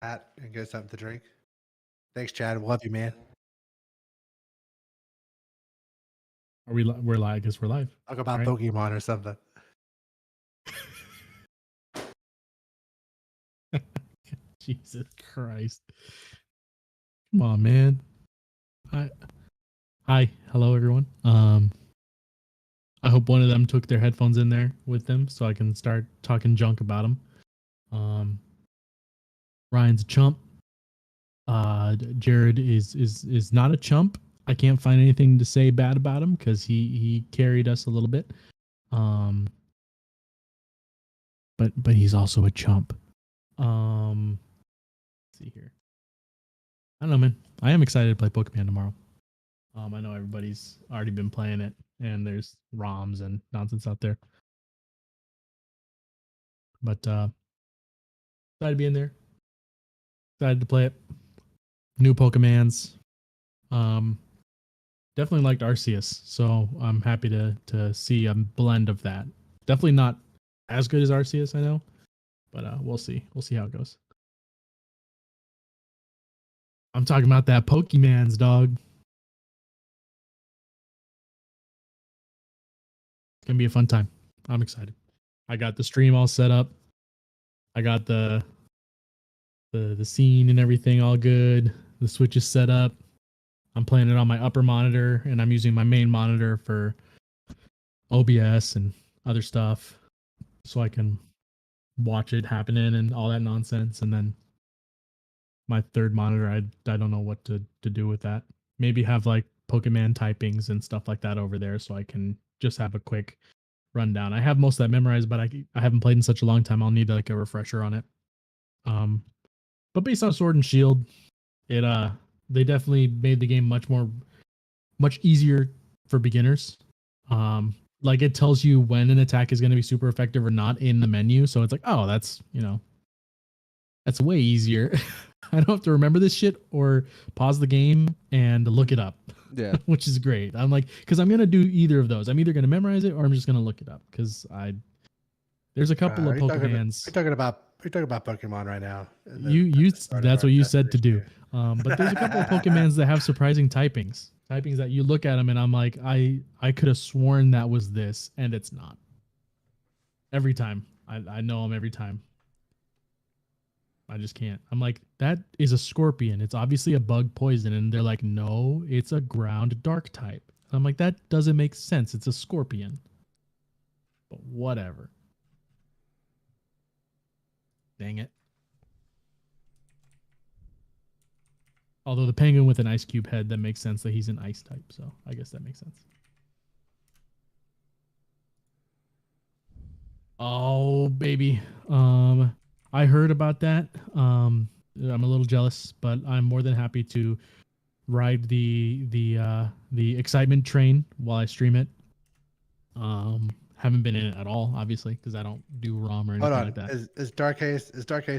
hat and get something to drink. Thanks, Chad. Love you, man. Are we? We're live. I guess we're live. Talk about right? Pokemon or something. Jesus Christ! Come on, man. Hi, hello everyone. I hope one of them took their headphones in there with them so I can start talking junk about them. Ryan's a chump. Jared is not a chump. I can't find anything to say bad about him because he carried us a little bit. But he's also a chump. Let's see here. I don't know, man. I am excited to play Pokemon tomorrow. I know everybody's already been playing it, and there's ROMs and nonsense out there. But excited to be in there. Excited to play it. New Pokemons. Definitely liked Arceus, so I'm happy to see a blend of that. Definitely not as good as Arceus, I know, but we'll see. We'll see how it goes. I'm talking about that Pokemans, dog. It's gonna be a fun time. I'm excited. I got the stream all set up. I got the scene and everything all good. The Switch is set up. I'm playing it on my upper monitor, and I'm using my main monitor for OBS and other stuff, so I can watch it happening and all that nonsense. And then my third monitor, I don't know what to do with that. Maybe have like Pokemon typings and stuff like that over there, so I can just have a quick rundown. I have most of that memorized, but I haven't played in such a long time. I'll need like a refresher on it. But based on Sword and Shield, it they definitely made the game much easier for beginners. Like it tells you when an attack is going to be super effective or not in the menu, so it's like, oh, that's that's way easier. I don't have to remember this shit or pause the game and look it up. Yeah. Which is great. I'm like, because I'm gonna do either of those. I'm either gonna memorize it or I'm just gonna look it up because there's a couple of Pokemans. We're talking about Pokemon right now. That's what you said to do. But there's a couple of Pokemans that have surprising typings that you look at them and I'm like, I could have sworn that was this and it's not. Every time I know them every time. I just can't. I'm like, that is a scorpion. It's obviously a bug poison. And they're like, no, it's a ground dark type. And I'm like, that doesn't make sense. It's a scorpion. But whatever. Dang it. Although the penguin with an ice cube head, that makes sense that he's an ice type. So I guess that makes sense. Oh, baby. I heard about that. I'm a little jealous, but I'm more than happy to ride the excitement train while I stream it. Haven't been in it at all, obviously, because I don't do ROM or anything like that. Is Dark Ace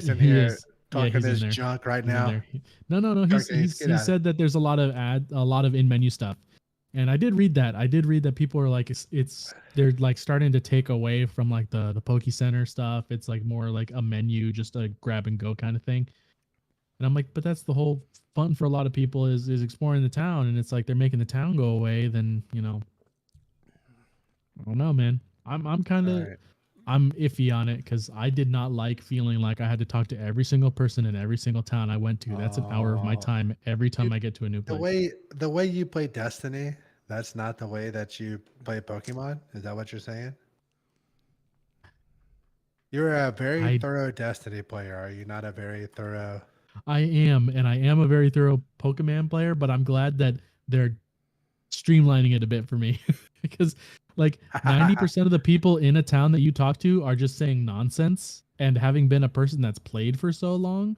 in here talking his junk right now? No. He said that there's a lot of in menu stuff. And I did read that. People are like, they're like starting to take away from like the Poke Center stuff. It's like more like a menu, just a grab and go kind of thing. And I'm like, but that's the whole fun for a lot of people is exploring the town. And it's like they're making the town go away. Then I don't know, man. I'm kind of I'm iffy on it because I did not like feeling like I had to talk to every single person in every single town I went to. That's an hour of my time every time I get to a new place. The way you play Destiny, that's not the way that you play Pokemon. Is that what you're saying? You're a very thorough Destiny player. Are you not a very thorough? I am, and I am a very thorough Pokemon player, but I'm glad that they're streamlining it a bit for me because like 90% of the people in a town that you talk to are just saying nonsense. And having been a person that's played for so long,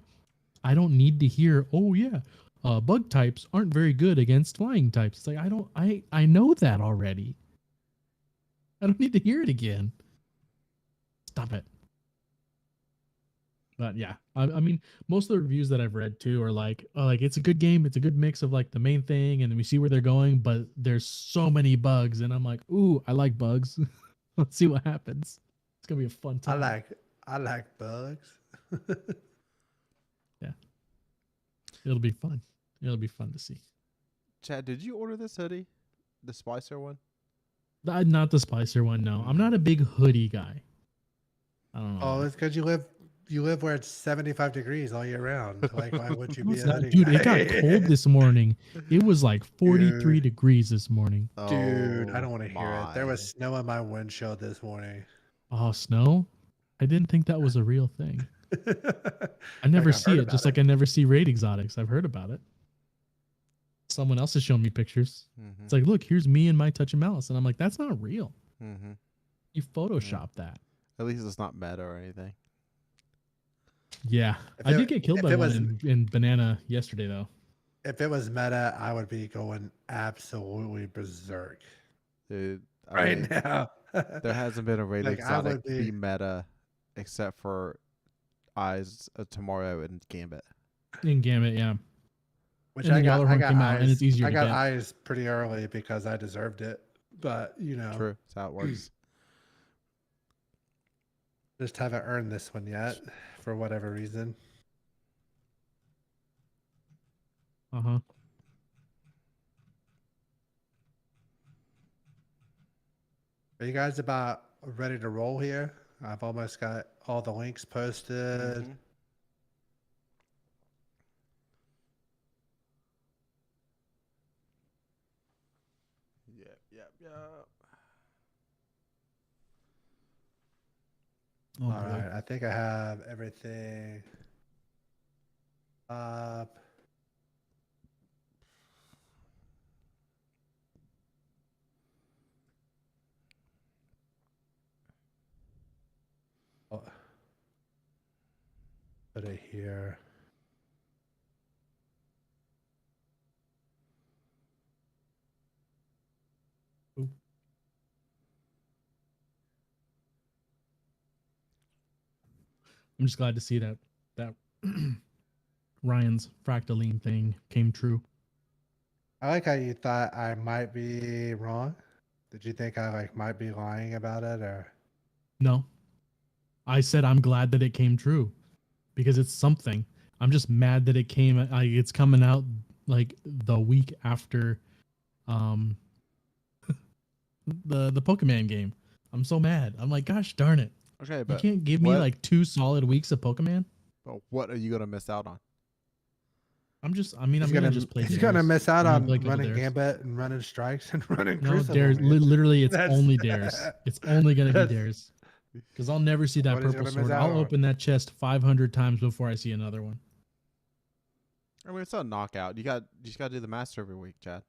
I don't need to hear, oh yeah, bug types aren't very good against flying types. It's like, I know that already. I don't need to hear it again. Stop it. But yeah, I mean, most of the reviews that I've read too are like, oh, like it's a good game. It's a good mix of like the main thing, and we see where they're going. But there's so many bugs, and I'm like, ooh, I like bugs. Let's see what happens. It's gonna be a fun time. I like bugs. Yeah, It'll be fun. It'll be fun to see. Chad, did you order this hoodie? The Splicer one? Not the Splicer one. No, I'm not a big hoodie guy. I don't know. Oh, why. it's because you live where it's 75 degrees all year round. Like, why would you No, be it's a not. hoodie Dude, guy? it got cold this morning. It was like 43 Dude. degrees this morning. Dude, I Oh don't want to hear it. There was my. snow on my windshield this morning. Oh, snow? I didn't think that was a real thing. I Like, never I've see heard it, just about like I never see raid exotics. I've heard about it. Someone else has shown me pictures. Mm-hmm. It's like, look, here's me and my touch of malice. And I'm like, that's not real. Mm-hmm. You Photoshop that. At least it's not meta or anything. Yeah. If I it- did get killed if by it one was- in Banana yesterday, though. If it was meta, I would be going absolutely berserk Dude, I right mean, now. there hasn't been a raid Like, I exotic would be be- meta except for Eyes of Tomorrow and Gambit. In Gambit, yeah. Which And I then got, I Gjallarhorn got came eyes. out, and it's easier I to got get. eyes pretty early because I deserved it. But True. That's how it works. just haven't earned this one yet for whatever reason. Uh-huh. Are you guys about ready to roll here? I've almost got all the links posted. Mhm. Yep. Oh, All boy. right, I think I have everything up. Oh, put it here. I'm just glad to see that Ryan's fractaline thing came true. I like how you thought I might be wrong. Did you think I might be lying about it, or? No. I said I'm glad that it came true because it's something. I'm just mad that it came. It's coming out like the week after the Pokemon game. I'm so mad. I'm like, gosh darn it. Okay, You but can't give me what- like 2 solid weeks of Pokemon? but what are you gonna miss out on? I'm gonna just play He's gonna Dares. miss out I'm gonna on play a couple running Dares. Gambit and running strikes and running No, Crucible. Dares. man. Literally, it's That's- only Dares. It's only gonna be That's- Dares. Because I'll never see that What he's purple gonna miss sword. out I'll on. open that chest 500 times before I see another one. I mean, it's a knockout. You just gotta do the master every week, Chad.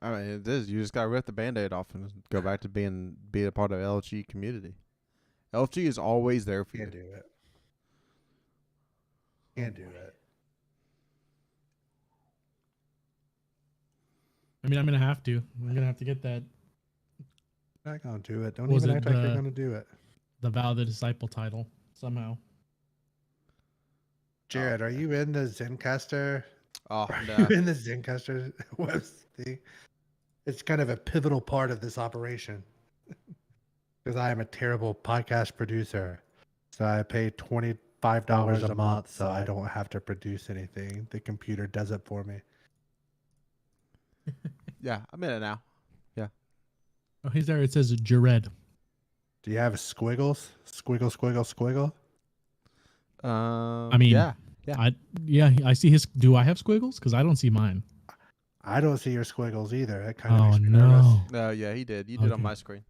I mean, it is. You just gotta rip the Band-Aid off and go back to being a part of LG community. LG is always there for you. Can't do it. Can't do it. I mean, I'm gonna have to. I'm gonna have to get that Not gonna do it. Don't Was even it act like you're the- gonna do it. the Vow the Disciple title somehow. Jared, are okay. you in the Zencaster? Oh Are no. you in the Zencaster web thing? It's kind of a pivotal part of this operation. Because I am a terrible podcast producer. So I pay $25 a month so I don't have to produce anything. The computer does it for me. Yeah, I'm in it now. Oh, he's there. It says Jared. Do you have squiggles? Squiggle, squiggle, squiggle? I mean, yeah. I see his. Do I have squiggles? Because I don't see mine. I don't see your squiggles either. That kind of Oh makes me nervous. no. No, yeah, he did. You did on Okay. my screen.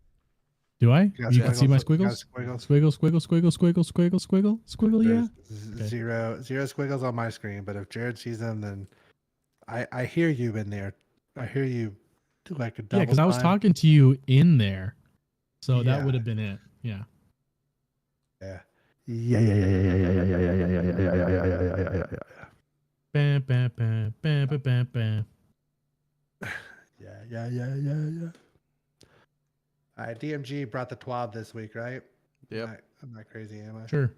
Do I? got You can see my squiggles? squiggles. You got squiggles? Squiggle, squiggle, squiggle, squiggle, squiggle, squiggle. Yeah. There's zero squiggles on my screen, but if Jared sees them, then I hear you in there. I hear you do like a double. Yeah, because I was time. talking to you in there, so that Yeah. would have been it. Yeah. Yeah. Yeah. Bam, bam, bam, bam, bam, bam, bam. Yeah. All right, DMG brought the TWAB this week, right? Yep. I'm not crazy, am I? Sure.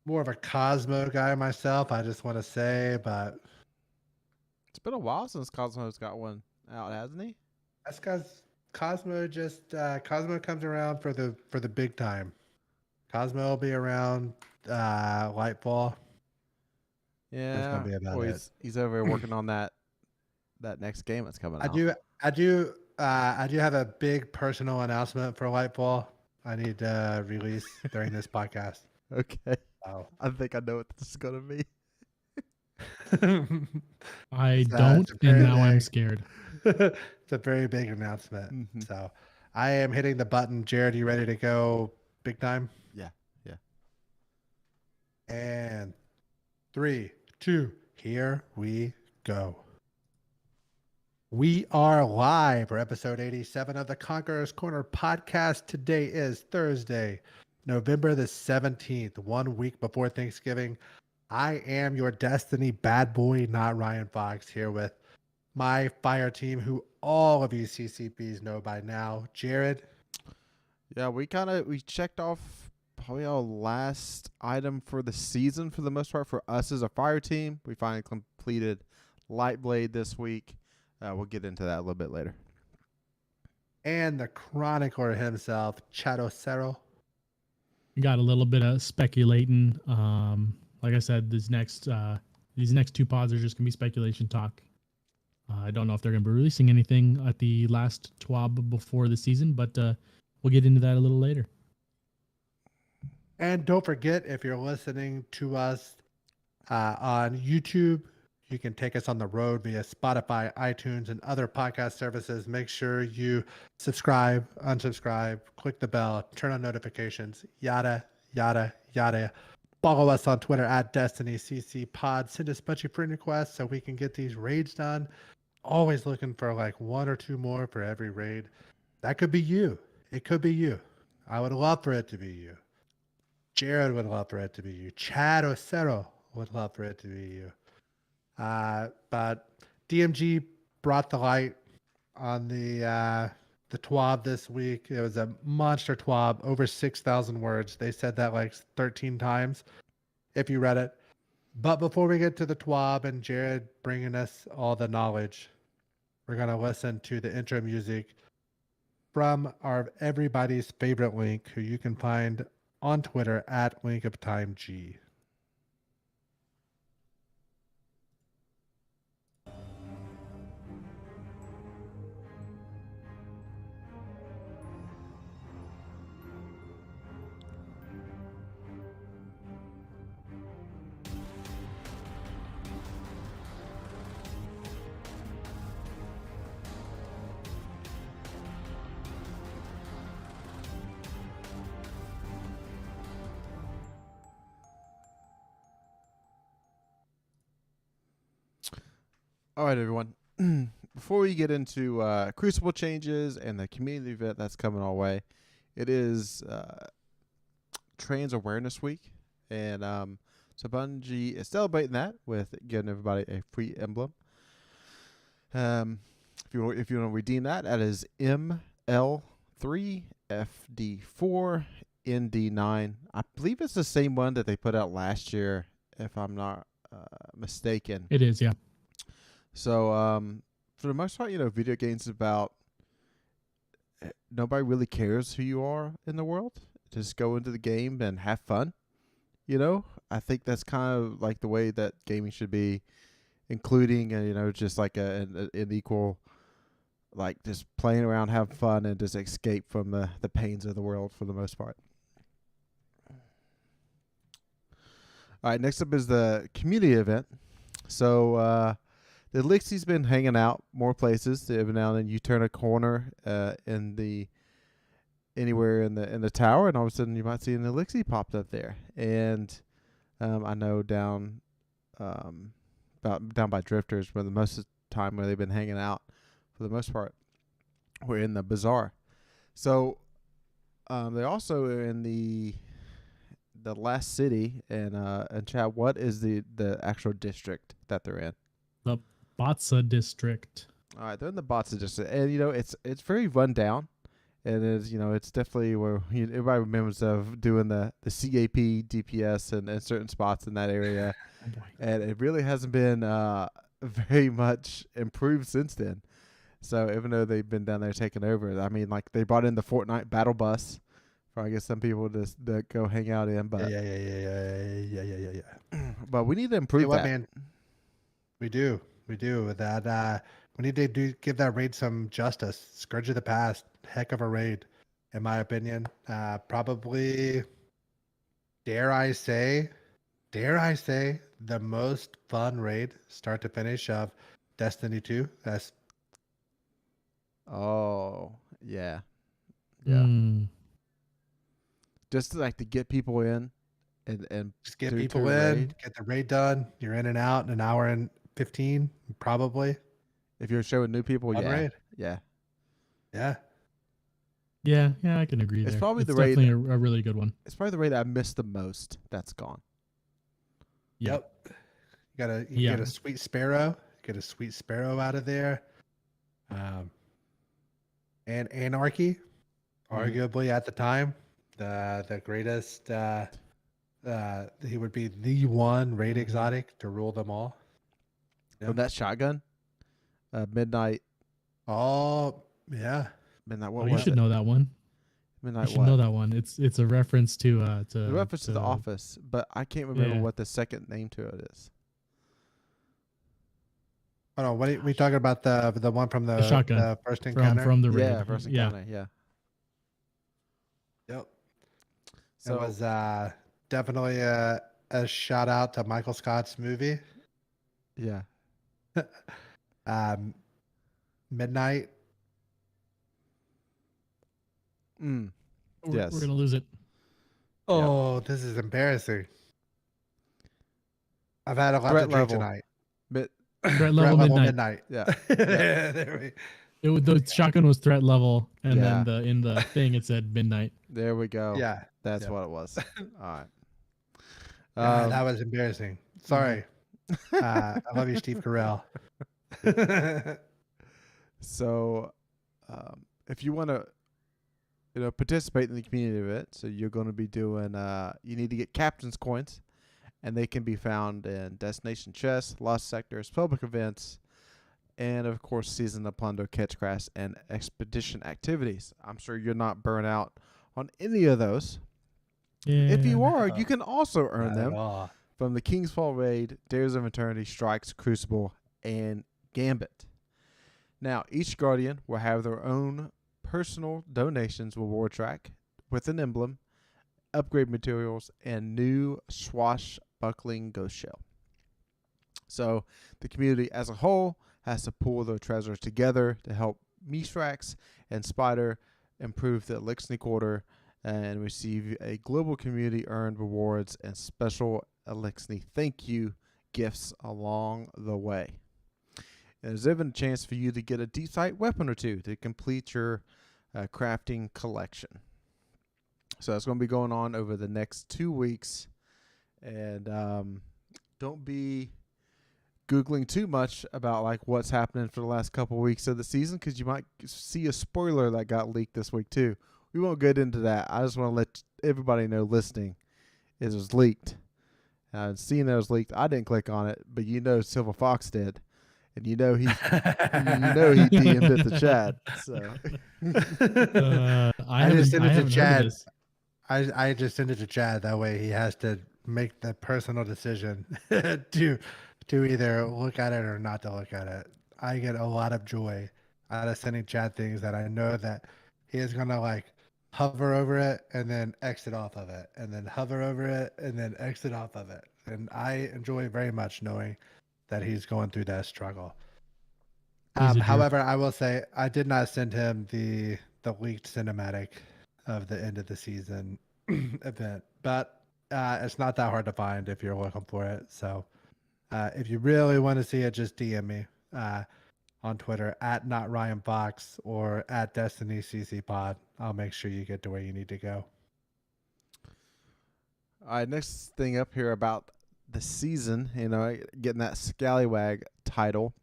More of a Cosmo guy myself, I just want to say, but It's been a while since Cosmo's got one. out, hasn't he? That's because Cosmo Cosmo comes around for the big time. Cosmo will be around Lightfall. Yeah. That's gonna be about Well, it. he's over here working on that next game that's coming I out. I do have a big personal announcement for Lightfall. I need to release during this podcast. Okay. Oh. I think I know what this is gonna be. I It's don't, a and very now I'm big- scared. It's a very big announcement. Mhm. So I am hitting the button. Jared, you ready to go big time? Yeah. And 3, 2, here we go. We are live for episode 87 of the Conqueror's Corner podcast. Today is Thursday, November the 17th, 1 week before Thanksgiving. I am your Destiny bad boy, NotRyanFox, here with my fire team, who all of you CCPs know by now. Jared. Yeah, we checked off probably our last item for the season for the most part for us as a fire team. We finally completed Lightblade this week. We'll get into that a little bit later. And the chronicler himself, chadocero. Got a little bit of speculating. Like I said, these next two pods are just gonna be speculation talk. I don't know if they're gonna be releasing anything at the last TWAB before the season, but we'll get into that a little later. And don't forget, if you're listening to us on YouTube, you can take us on the road via Spotify, iTunes, and other podcast services. Make sure you subscribe, unsubscribe, click the bell, turn on notifications, yada, yada, yada. Follow us on Twitter at DestinyCCPod. Send us a bunch of friend requests so we can get these raids done. Always looking for like 1 or 2 more for every raid. That could be you. It could be you. I would love for it to be you. Jared would love for it to be you. Chadocero would love for it to be you. But DMG brought the light on the TWAB this week. It was a monster TWAB, over 6,000 words. They said that like 13 times if you read it. But before we get to the TWAB and Jared bringing us all the knowledge, we're going to listen to the intro music from our everybody's favorite Link, who you can find on Twitter at LinkOfTimeG. All right, everyone. Before we get into Crucible changes and the community event that's coming our way, it is Trans Awareness Week, and so Bungie is celebrating that with giving everybody a free emblem. If you want to redeem that, that is ML3FD4ND9. I believe it's the same one that they put out last year, if I'm not mistaken. It is, yeah. So, for the most part, video games about nobody really cares who you are in the world. Just go into the game and have fun. I think that's kind of like the way that gaming should be, including, just like an equal, like just playing around, have fun, and just escape from the pains of the world for the most part. All right, next up is the community event. So, the Elixir's been hanging out more places. Every now and then you turn a corner anywhere in the tower, and all of a sudden you might see an Elixir popped up there. And I know down by Drifters, where the most of the time where they've been hanging out, for the most part, we're in the bazaar. So they also are in the last city. And Chad, what is the actual district that they're in? The Batsa district. All right, they're in the Batsa district, and it's very run down, and it's definitely where everybody remembers of doing the CAP DPS and certain spots in that area, and it really hasn't been very much improved since then. So even though they've been down there taking over, I mean, like they brought in the Fortnite battle bus for I guess some people to go hang out in. But Yeah. but we need to Hey, improve what that. man? We do with that. We need to give that raid some justice. Scourge of the Past, heck of a raid, in my opinion. Probably, dare I say, the most fun raid, start to finish, of Destiny 2. That's Oh yeah, just like to get people in and just get to people a in, raid. get the raid done. You're in and out in an hour and 15, probably. If you're showing new people, Fun yeah, raid. yeah. Yeah. Yeah, I can agree It's there. probably It's the raid- definitely a really good one. It's probably the raid I missed the most. That's gone. Yep. You get a sweet sparrow. Get a sweet sparrow out of there. And Anarchy, arguably at the time, the greatest. He would be the one raid exotic to rule them all. From that shotgun, midnight. Oh yeah. Midnight. Oh, What you was should it? know that one. Midnight. You should what? know that one. It's a reference to The reference to The Office, but I can't remember Yeah. what the second name to it is. Hold on. What are we talking about? The one from the shotgun the first encounter. from the raid. Yeah, first encounter. Yeah. Yep. So It was definitely a shout out to Michael Scott's movie. yeah. Midnight. Yes. We're gonna lose it. Oh, this is embarrassing. I've had a lot Threat to drink level. tonight. Threat level midnight. Yeah. There The shotgun was threat level, and Yeah. then in the thing it said midnight. There we go. Yeah. That's Yep. what it was. All right. That was embarrassing. Sorry. I love you, Steve Carell. So, if you want to, participate in the community event, so you're going to be doing. You need to get captain's coins, and they can be found in destination chests, lost sectors, public events, and of course, season of plunder, catch crash, and expedition activities. I'm sure you're not burnt out on any of those. Yeah. If you are, you can also earn Not at them all. from the King's Fall Raid, Dares of Eternity, Strikes, Crucible, and Gambit. Now, each Guardian will have their own personal donations reward track with an emblem, upgrade materials, and new swashbuckling ghost shell. So, the community as a whole has to pull their treasures together to help Mishrax and Spider improve the Elixir Quarter and receive a global community earned rewards and special Elixir thank you gifts along the way. And there's even a chance for you to get a deep sight weapon or two to complete your crafting collection. So that's going to be going on over the next 2 weeks. And don't be Googling too much about like what's happening for the last couple of weeks of the season, because you might see a spoiler that got leaked this week too. We won't get into that. I just want to let everybody know listening it was leaked. Seeing that it was leaked, I didn't click on it, but Silver Fox did. And he DM'd it to Chad. So I just sent it to Chad. I just sent it to Chad. That way he has to make the personal decision to either look at it or not to look at it. I get a lot of joy out of sending Chad things that I know that he is gonna like hover over it and then exit off of it, and then hover over it and then exit off of it. And I enjoy very much knowing that he's going through that struggle. However, I will say I did not send him the leaked cinematic of the end of the season event, but it's not that hard to find if you're looking for it. So if you really want to see it, just DM me on Twitter at NotRyanFox or at DestinyCCPod. I'll make sure you get to where you need to go. All right, next thing up here about the season, getting that Scallywag title.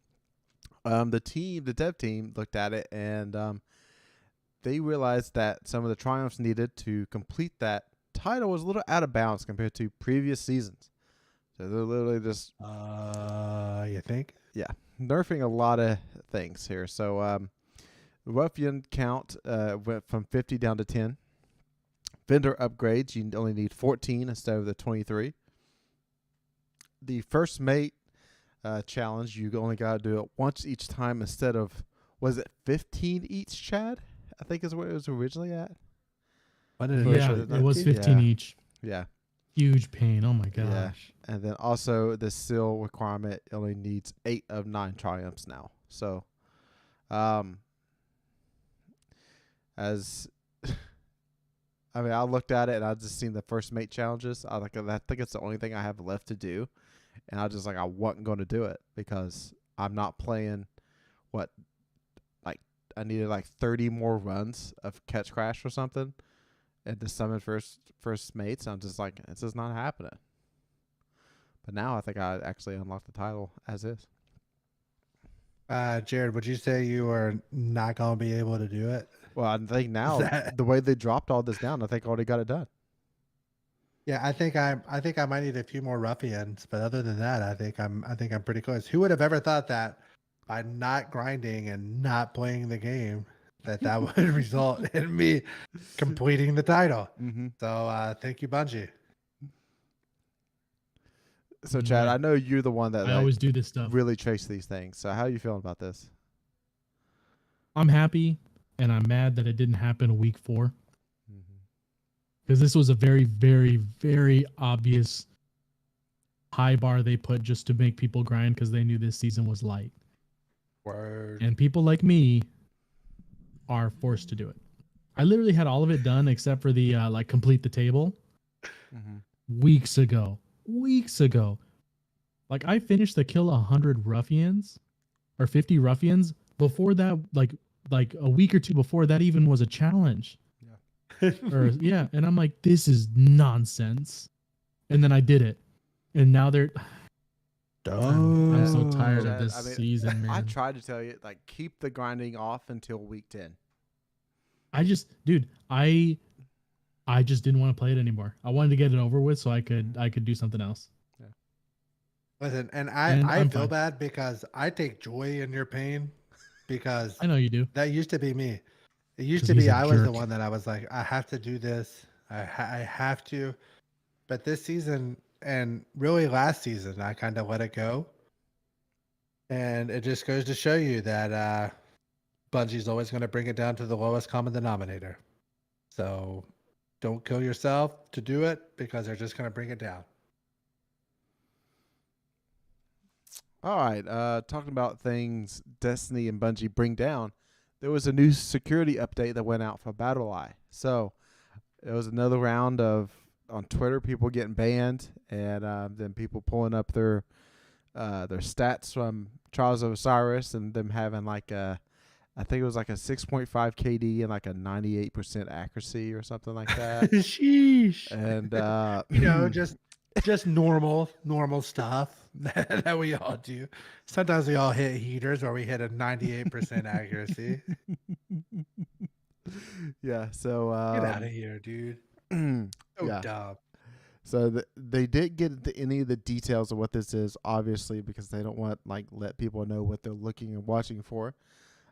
The dev team looked at it and they realized that some of the triumphs needed to complete that title was a little out of bounds compared to previous seasons. So they're literally just you think? Yeah, nerfing a lot of things here. So Ruffian count went from 50 down to 10. Vendor upgrades, you only need 14 instead of the 23. The first mate challenge, you only got to do it once each time instead of, was it 15 each, Chad? I think is where it was originally at. What did Yeah, initially it was 15 Yeah. each. Yeah. Huge pain. Oh my gosh. Yeah. And then also the seal requirement only needs 8 of 9 triumphs now. So, as I mean, I looked at it and I just seen the first mate challenges. I think it's the only thing I have left to do, and I wasn't going to do it because I'm not playing. I needed like 30 more runs of Catch Crash or something, and to summon first mates. I'm just like, it's just not happening. But now I think I actually unlocked the title as is. Jared, would you say you are not going to be able to do it? Well, I think now the way they dropped all this down, I think I already got it done. Yeah, I think I might need a few more ruffians, but other than that, I think I'm pretty close. Who would have ever thought that by not grinding and not playing the game, that would result in me completing the title? Mm-hmm. So thank you, Bungie. So, Chad, I know you're the one that I always do this stuff. really chase these things. So, how are you feeling about this? I'm happy, and I'm mad that it didn't happen week 4. Because this was a very, very, very obvious high bar they put just to make people grind because they knew this season was light. Word. And people like me are forced to do it. I literally had all of it done except for the complete the table weeks ago. Like I finished the kill 100 ruffians or 50 ruffians before that, like a week or two before that even was a challenge. Yeah. And I'm like, this is nonsense. And then I did it. And now they're I'm so tired of this season, man. I tried to tell you, like, keep the grinding off until week 10. I just didn't want to play it anymore. I wanted to get it over with so I could do something else. Yeah. Listen, and I feel bad because I take joy in your pain because I know you do. That used to be me. It used to be I was the one that I was like, I have to do this. I have to. But this season and really last season, I kind of let it go. And it just goes to show you that Bungie's always going to bring it down to the lowest common denominator. So don't kill yourself to do it because they're just going to bring it down. All right. Talking about things Destiny and Bungie bring down, there was a new security update that went out for BattleEye. So it was another round of on Twitter people getting banned, and then people pulling up their stats from Trials of Osiris and them having like I think it was like a 6.5 KD and like a 98% accuracy or something like that. Sheesh. And just normal stuff that we all do. Sometimes we all hit heaters or we hit a 98% accuracy. Yeah, so get out of here, dude. Dumb. So they didn't get into any of the details of what this is, obviously, because they don't want let people know what they're looking and watching for.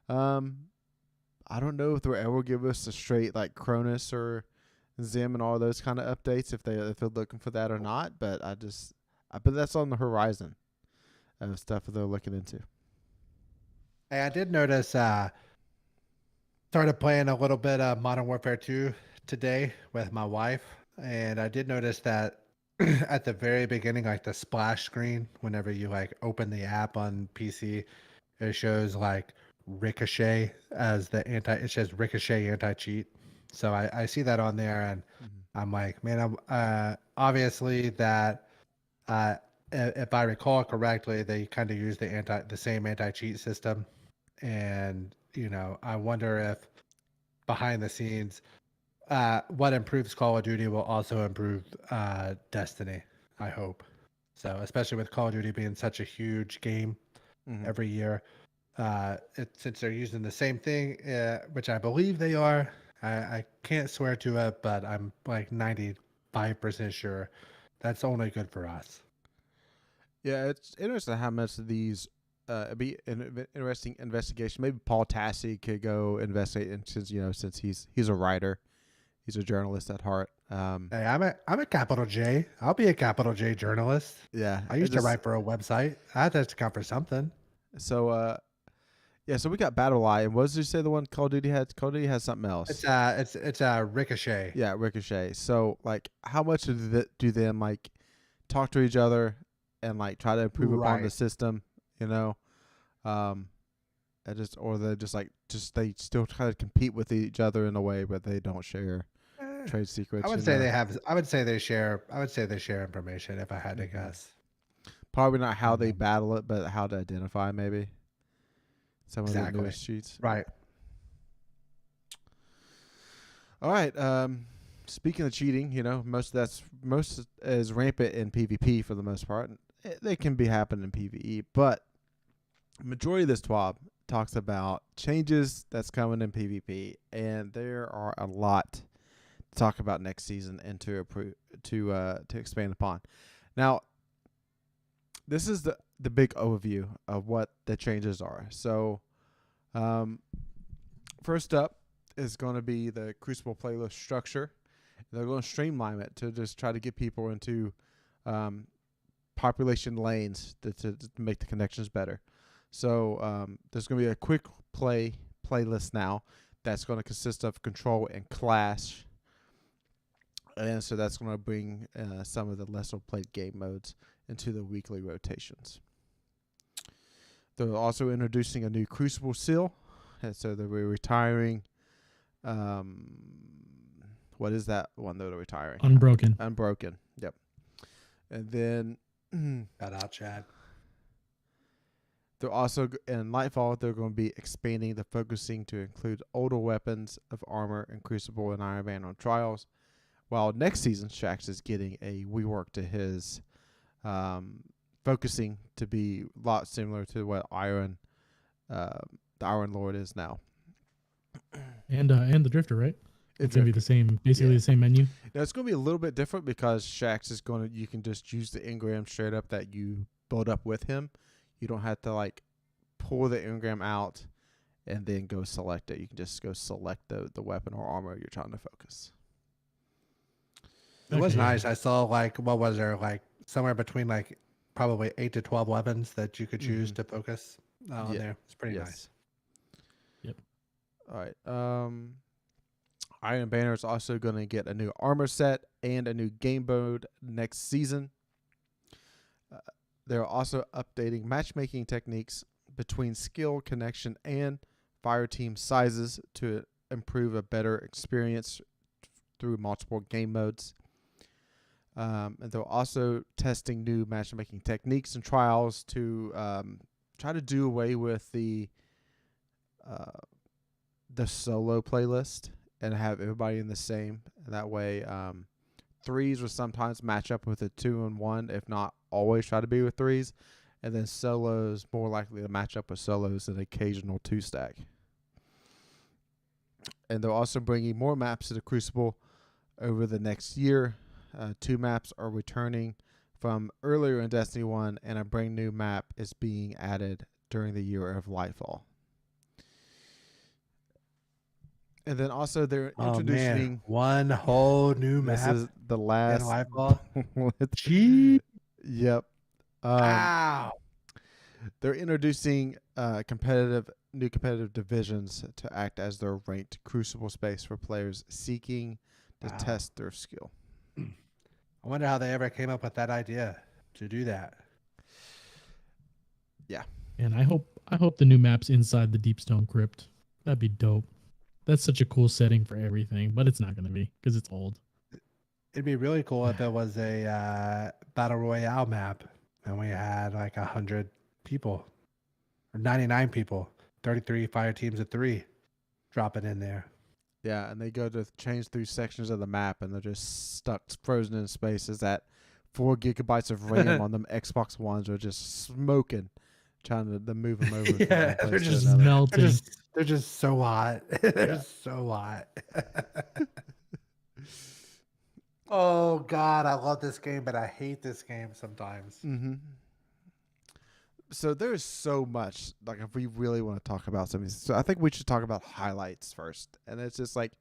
I don't know if they'll ever give us a straight like Cronus or Zim and all those kind of updates if they're looking for that or not. But I bet that's on the horizon of stuff that they're looking into. Hey, I did notice. Started playing a little bit of Modern Warfare 2 today with my wife, and I did notice that at the very beginning, like the splash screen, whenever you like open the app on PC, it shows like Ricochet as it says Ricochet anti-cheat. So I see that on there, and I'm like, man, I'm obviously that if I recall correctly, they kind of use the same anti-cheat system, and I wonder if behind the scenes, what improves Call of Duty will also improve Destiny. I hope so, especially with Call of Duty being such a huge game every year. Since they're using the same thing, which I believe they are. I can't swear to it, but I'm like 95% sure that's only good for us. Yeah, it's interesting how much of these it'd be an interesting investigation. Maybe Paul Tassi could go investigate, and since he's a writer, he's a journalist at heart. Hey, I'm a capital J. I'll be a capital J journalist. Yeah, I used to write for a website. I had to count for something. So so we got BattleEye, and what did you say the one Call of Duty had? Call of Duty has something else. It's Ricochet. Yeah, Ricochet. So like, how much do them like talk to each other and like try to improve upon the system? And they still try to compete with each other in a way, but they don't share trade secrets. I would say they have. I would say they share. I would say they share information. If I had to guess, probably not how they battle it, but how to identify maybe some of the news sheets. Right. All right. Speaking of cheating, most is rampant in PvP for the most part. They can be happening in PvE, but majority of this TWAB talks about changes that's coming in PvP, and there are a lot to talk about next season and to expand upon. Now, this is the big overview of what the changes are. So, first up is going to be the Crucible playlist structure. They're going to streamline it to just try to get people into population lanes to make the connections better. So there's going to be a quick play playlist now that's going to consist of Control and Clash. And so that's going to bring some of the lesser played game modes into the weekly rotations. They're also introducing a new Crucible seal. And so they're retiring. What is that one that they're retiring? Unbroken. Yep. And then shout out, Chad. They're also in Lightfall. They're going to be expanding the focusing to include older weapons of armor and Crucible and Iron Man on Trials. While next season, Shaxx is getting a rework to his focusing to be a lot similar to what the Iron Lord is now. And the Drifter, right? It's going to be the same, basically the same menu. Now, it's going to be a little bit different because Shaxx is you can just use the engram straight up that you build up with him. You don't have to like pull the engram out and then go select it. You can just go select the weapon or armor you're trying to focus. It was nice. I saw what was there, somewhere between probably 8 to 12 weapons that you could choose to focus on there. It's pretty nice. Yep. All right. Iron Banner is also going to get a new armor set and a new game mode next season. They're also updating matchmaking techniques between skill, connection, and fire team sizes to improve a better experience through multiple game modes. And they're also testing new matchmaking techniques and trials to try to do away with the solo playlist and have everybody in the same. And that way, threes will sometimes match up with a 2-1, if not always try to be with threes. And then solos more likely to match up with solos an occasional 2-stack. And they're also bringing more maps to the Crucible over the next year. 2 maps are returning from earlier in Destiny 1, and a brand new map is being added during the year of Lightfall. And then also they're introducing one whole new map. This is the last in Lightfall. Gee. Yep. Wow. They're introducing new competitive divisions to act as their ranked Crucible space for players seeking to test their skill. I wonder how they ever came up with that idea to do that. Yeah. And I hope the new map's inside the Deepstone Crypt. That'd be dope. That's such a cool setting for everything, but it's not going to be because it's old. It'd be really cool if it was a Battle Royale map and we had 100 people or 99 people, 33 fire teams of 3 dropping in there. Yeah, and they go to change through sections of the map and they're just stuck, frozen in spaces that 4 gigabytes of RAM on them Xbox Ones are just smoking, trying to move them over. Yeah, they're just melting. They're just so hot. They're so hot. Oh God, I love this game, but I hate this game sometimes. Mm-hmm. So there's so much. Like, if we really want to talk about something, so I think we should talk about highlights first. And it's just like,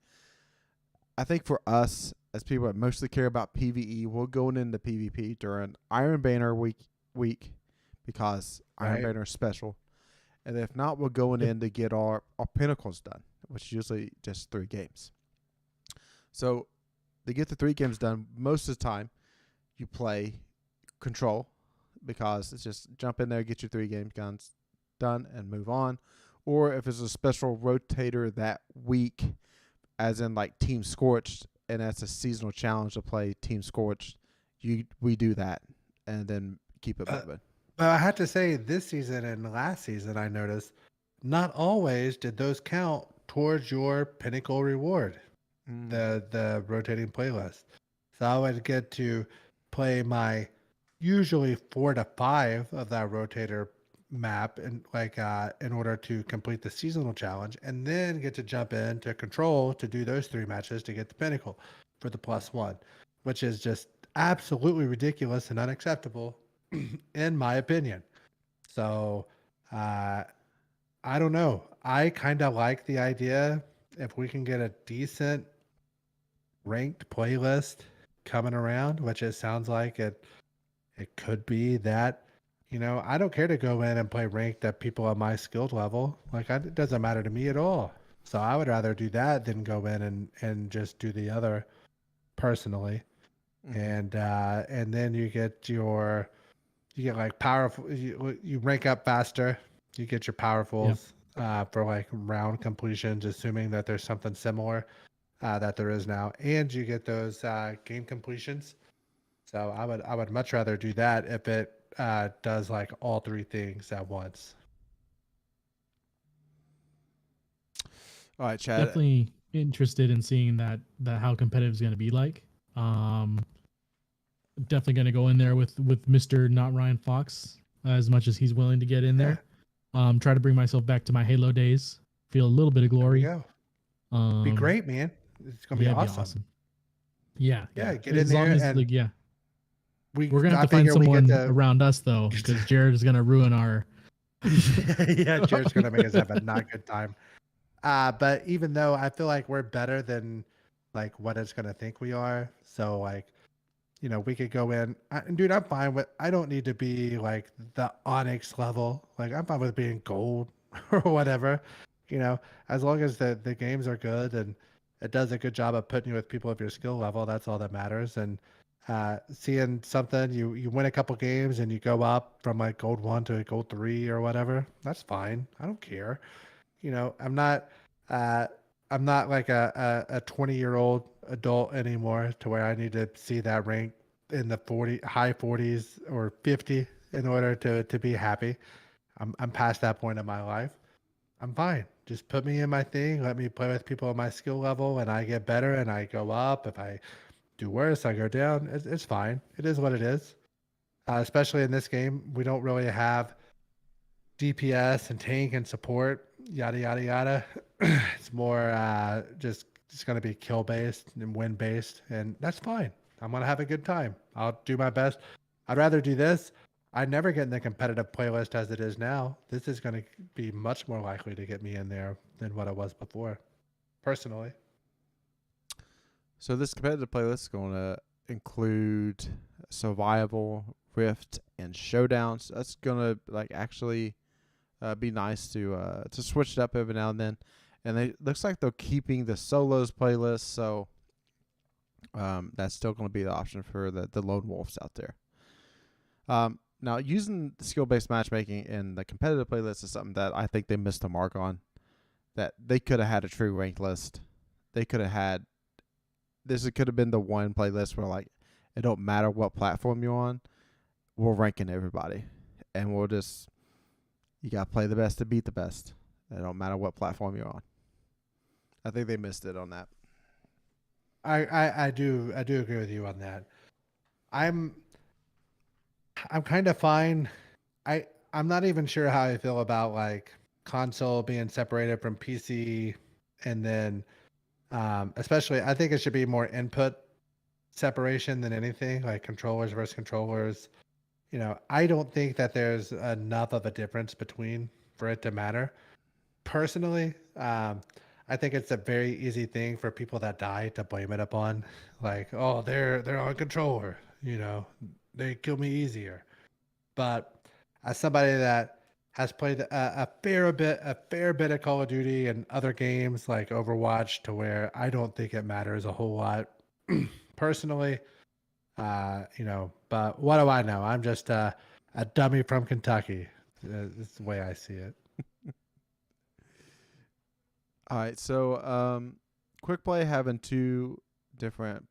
I think for us as people that mostly care about PVE, we're going into PvP during Iron Banner week because Iron Right. Banner is special. And if not, we're going in to get our pinnacles done, which is usually just 3 games. So to get the 3 games done, most of the time you play Control, because it's just jump in there, get your 3 game guns done, and move on. Or if it's a special rotator that week, as in like Team Scorched, and that's a seasonal challenge to play Team Scorched, we do that and then keep it moving. But I have to say, this season and last season, I noticed not always did those count towards your pinnacle reward, the rotating playlist. So I would get to play my usually 4 to 5 of that rotator map, and in order to complete the seasonal challenge, and then get to jump into Control to do those 3 matches to get the pinnacle for the +1, which is just absolutely ridiculous and unacceptable in my opinion. So I don't know. I kind of like the idea if we can get a decent ranked playlist coming around, which it sounds like it could be that. I don't care to go in and play ranked at people on my skilled level. It doesn't matter to me at all. So I would rather do that than go in and just do the other personally. And then you get like powerful, you rank up faster. You get your powerfuls for like round completions, assuming that there's something similar that there is now, and you get those game completions. So I would much rather do that if it does like all 3 things at once. All right, Chad. Definitely interested in seeing that how competitive is going to be like. Definitely going to go in there with Mr. NotRyanFox as much as he's willing to get in there. Try to bring myself back to my Halo days. Feel a little bit of glory. There we go. Be great, man. It's gonna be awesome. Yeah. Get in there and we're gonna have to find someone around us though, because Jared is gonna ruin our. Yeah, Jared's gonna make us have a not good time. But even though I feel like we're better than like what it's gonna think we are, so like, we could go in. And dude, I'm fine with. I don't need to be like the Onyx level. Like I'm fine with being gold or whatever. As long as the games are good and it does a good job of putting you with people of your skill level, that's all that matters. And seeing something, you win a couple games and you go up from like gold 1 to gold 3 or whatever, that's fine. I don't care. I'm not like a 20-year-old adult anymore to where I need to see that rank in the high 40s or 50 in order to be happy. I'm past that point in my life. I'm fine. Just put me in my thing. Let me play with people at my skill level, and I get better and I go up. If I do worse, I go down. It's fine. It is what it is. Especially in this game, we don't really have DPS and tank and support, yada yada yada. It's more just going to be kill based and win based, and that's fine. I'm going to have a good time. I'll do my best. I'd rather do this. I never get in the competitive playlist as it is now. This is going to be much more likely to get me in there than what it was before, personally. So this competitive playlist is going to include survival, rift, and showdowns. That's going to like actually be nice to switch it up every now and then. And it looks like they're keeping the solos playlist, so that's still going to be the option for the lone wolves out there. Now, using the skill-based matchmaking in the competitive playlist is something that I think they missed the mark on. That they could have had a true ranked list. They could have had. This could have been the one playlist where like it don't matter what platform you're on, we're ranking everybody, and we'll just you gotta play the best to beat the best. It don't matter what platform you're on. I think they missed it on that. I do agree with you on that. I'm kind of fine. I'm not even sure how I feel about like console being separated from PC, and then especially I think it should be more input separation than anything, like controllers versus controllers. I don't think that there's enough of a difference between for it to matter. Personally, I think it's a very easy thing for people that die to blame it upon, like, oh, they're on controller, they kill me easier. But as somebody that has played a fair bit of Call of Duty and other games like Overwatch, to where I don't think it matters a whole lot, personally. But what do I know? I'm just a dummy from Kentucky. That's the way I see it. All right, so quick play having two different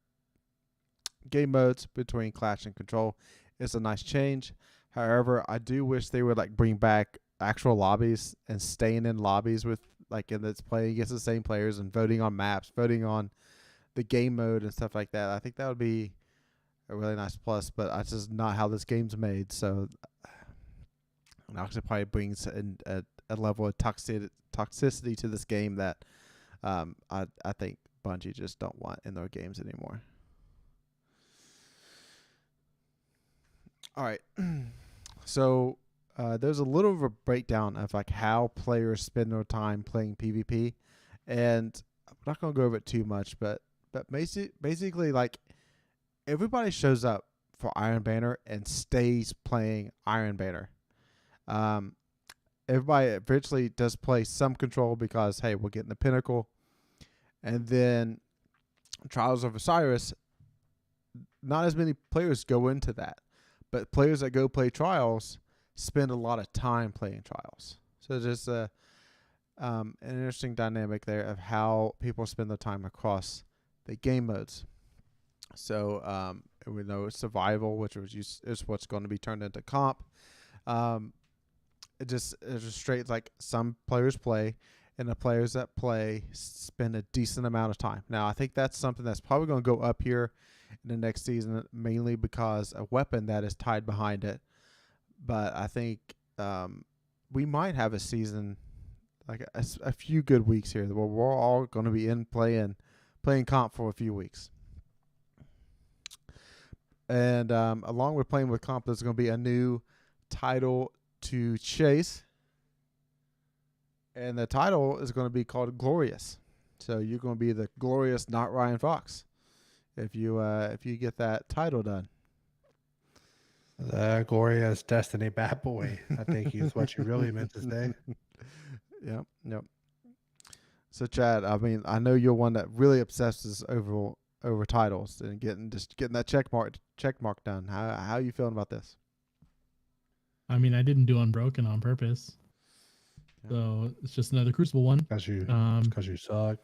game modes between Clash and Control is a nice change. However, I do wish they would like bring back actual lobbies and staying in lobbies with like in this playing against the same players and voting on maps, voting on the game mode and stuff like that. I think that would be a really nice plus, but that's just not how this game's made. So it actually probably brings in a level of toxicity to this game that I think Bungie just don't want in their games anymore. All right. So there's a little of a breakdown of like how players spend their time playing PvP, and I'm not gonna go over it too much, but basically like everybody shows up for Iron Banner and stays playing Iron Banner. Everybody eventually does play some Control because hey, we're getting the pinnacle, and then Trials of Osiris. Not as many players go into that. But players that go play Trials spend a lot of time playing Trials. So there's an interesting dynamic there of how people spend their time across the game modes. So we know survival, which is what's going to be turned into comp. It's just straight like some players play, and the players that play spend a decent amount of time. Now I think that's something that's probably going to go up here in the next season, mainly because a weapon that is tied behind it. But I think we might have a season, like a few good weeks here, where we're all going to be in playing comp for a few weeks. And along with playing with comp, there's going to be a new title to chase. And the title is going to be called Glorious. So you're going to be the glorious NotRyanFox if you get that title done. The glorious Destiny bad boy, I think is what you really meant to say. Yep. So Chad, I mean, I know you're one that really obsesses over titles and getting that check mark done. How are you feeling about this? I mean, I didn't do Unbroken on purpose. Yeah. So it's just another Crucible one. Because you suck.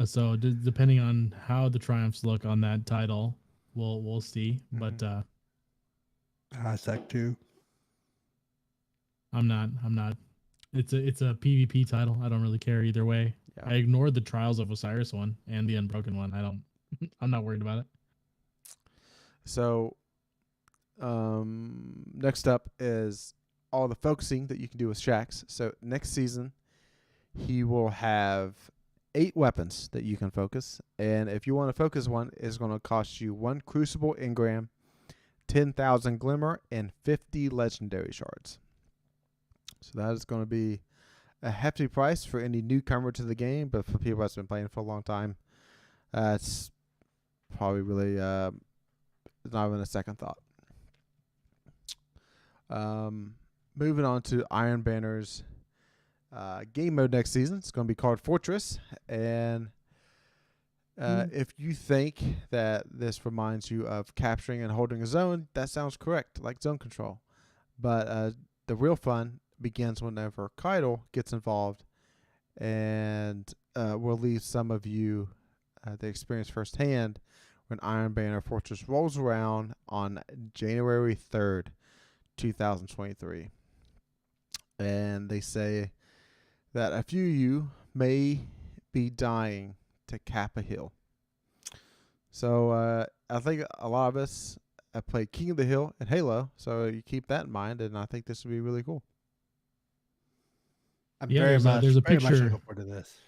So depending on how the triumphs look on that title, we'll see. Mm-hmm. But I suck too. I'm not. It's a PvP title. I don't really care either way. Yeah. I ignored the Trials of Osiris one and the Unbroken one. I'm not worried about it. So next up is all the focusing that you can do with Shaxx. So next season, he will have 8 weapons that you can focus. And if you want to focus one, it's going to cost you 1 Crucible engram, 10,000 Glimmer, and 50 Legendary Shards. So that is going to be a hefty price for any newcomer to the game, but for people that's been playing for a long time, it's probably really not even a second thought. Moving on to Iron Banner's game mode next season. It's going to be called Fortress, and if you think that this reminds you of capturing and holding a zone, that sounds correct, like zone control. But the real fun begins whenever Keitel gets involved, and we'll leave some of you the experience firsthand when Iron Banner Fortress rolls around on January 3rd, 2023. And they say that a few of you may be dying to cap a hill. So I think a lot of us have played King of the Hill and Halo, so you keep that in mind, and I think this would be really cool. There's a picture. Looking forward to this.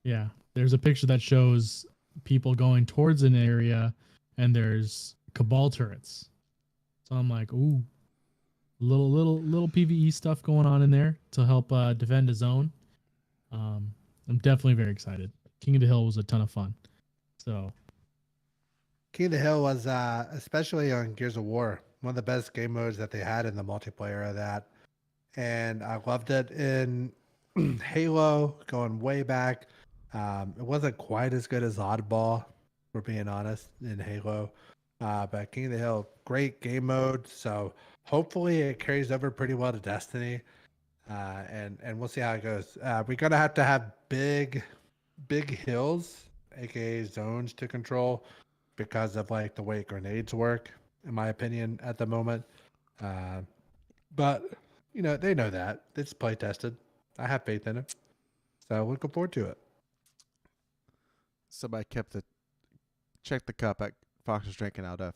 Yeah, there's a picture that shows people going towards an area, and there's Cabal turrets. So I'm like, ooh, little PvE stuff going on in there to help defend his zone. I'm definitely very excited. King of the Hill was a ton of fun. So King of the Hill was, especially on Gears of War, one of the best game modes that they had in the multiplayer of that. And I loved it in Halo, going way back. It wasn't quite as good as Oddball, for being honest, in Halo. But King of the Hill, great game mode. So hopefully it carries over pretty well to Destiny. And we'll see how it goes. We're gonna have to have big hills, aka zones, to control because of like the way grenades work, in my opinion, at the moment. But you know, they know that it's play tested. I have faith in it, so looking forward to it. Somebody check the cup that Fox was drinking out of.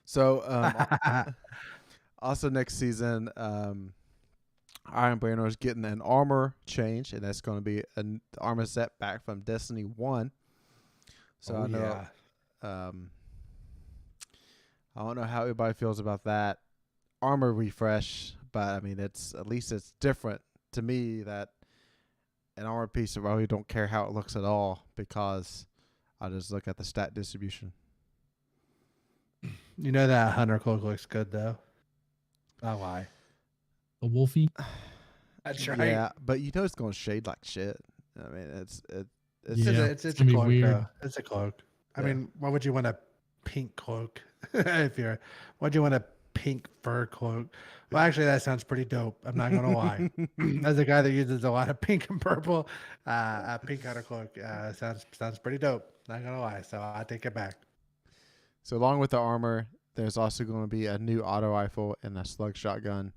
So also next season, Iron Banner is getting an armor change, and that's going to be an armor set back from Destiny 1. So I know, I don't know how everybody feels about that armor refresh, but I mean, at least it's different to me that an armor piece, I really don't care how it looks at all because I just look at the stat distribution. You know that Hunter cloak looks good though. Not lie. a Wolfie. That's right. Yeah, but you know it's going to shade like shit. I mean, it's Yeah, It's it's a gonna be cloak weird. though. It's a cloak. I Yeah. mean, why would you want a pink cloak why'd you want a pink fur cloak? Well, actually, that sounds pretty dope. I'm not gonna lie. As a guy that uses a lot of pink and purple, a pink Hunter cloak sounds pretty dope. Not gonna lie. So I take it back. So along with the armor, there's also going to be a new auto rifle and a slug shotgun.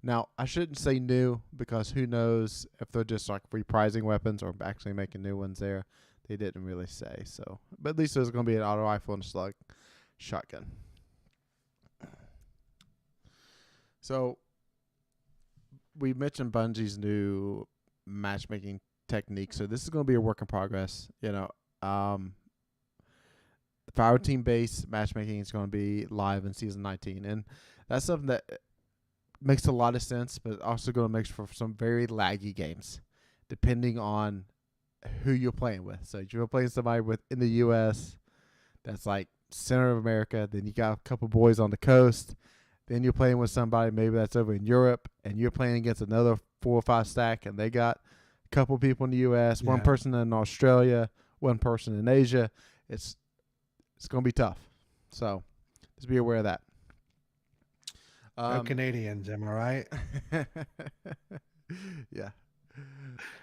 Now, I shouldn't say new because who knows if they're just like reprising weapons or actually making new ones there. They didn't really say. So, but at least there's going to be an auto rifle and a slug shotgun. So, we mentioned Bungie's new matchmaking technique. So this is going to be a work in progress. You know, for our team based matchmaking is going to be live in season 19, and that's something that makes a lot of sense, but also going to make for some very laggy games, depending on who you're playing with. So if you're playing somebody in the U.S. that's like center of America, then you got a couple boys on the coast. Then you're playing with somebody maybe that's over in Europe, and you're playing against another 4 or 5 stack, and they got a couple people in the U.S., one person in Australia, one person in Asia. It's going to be tough. So just be aware of that. No Canadians, am I right? Yeah.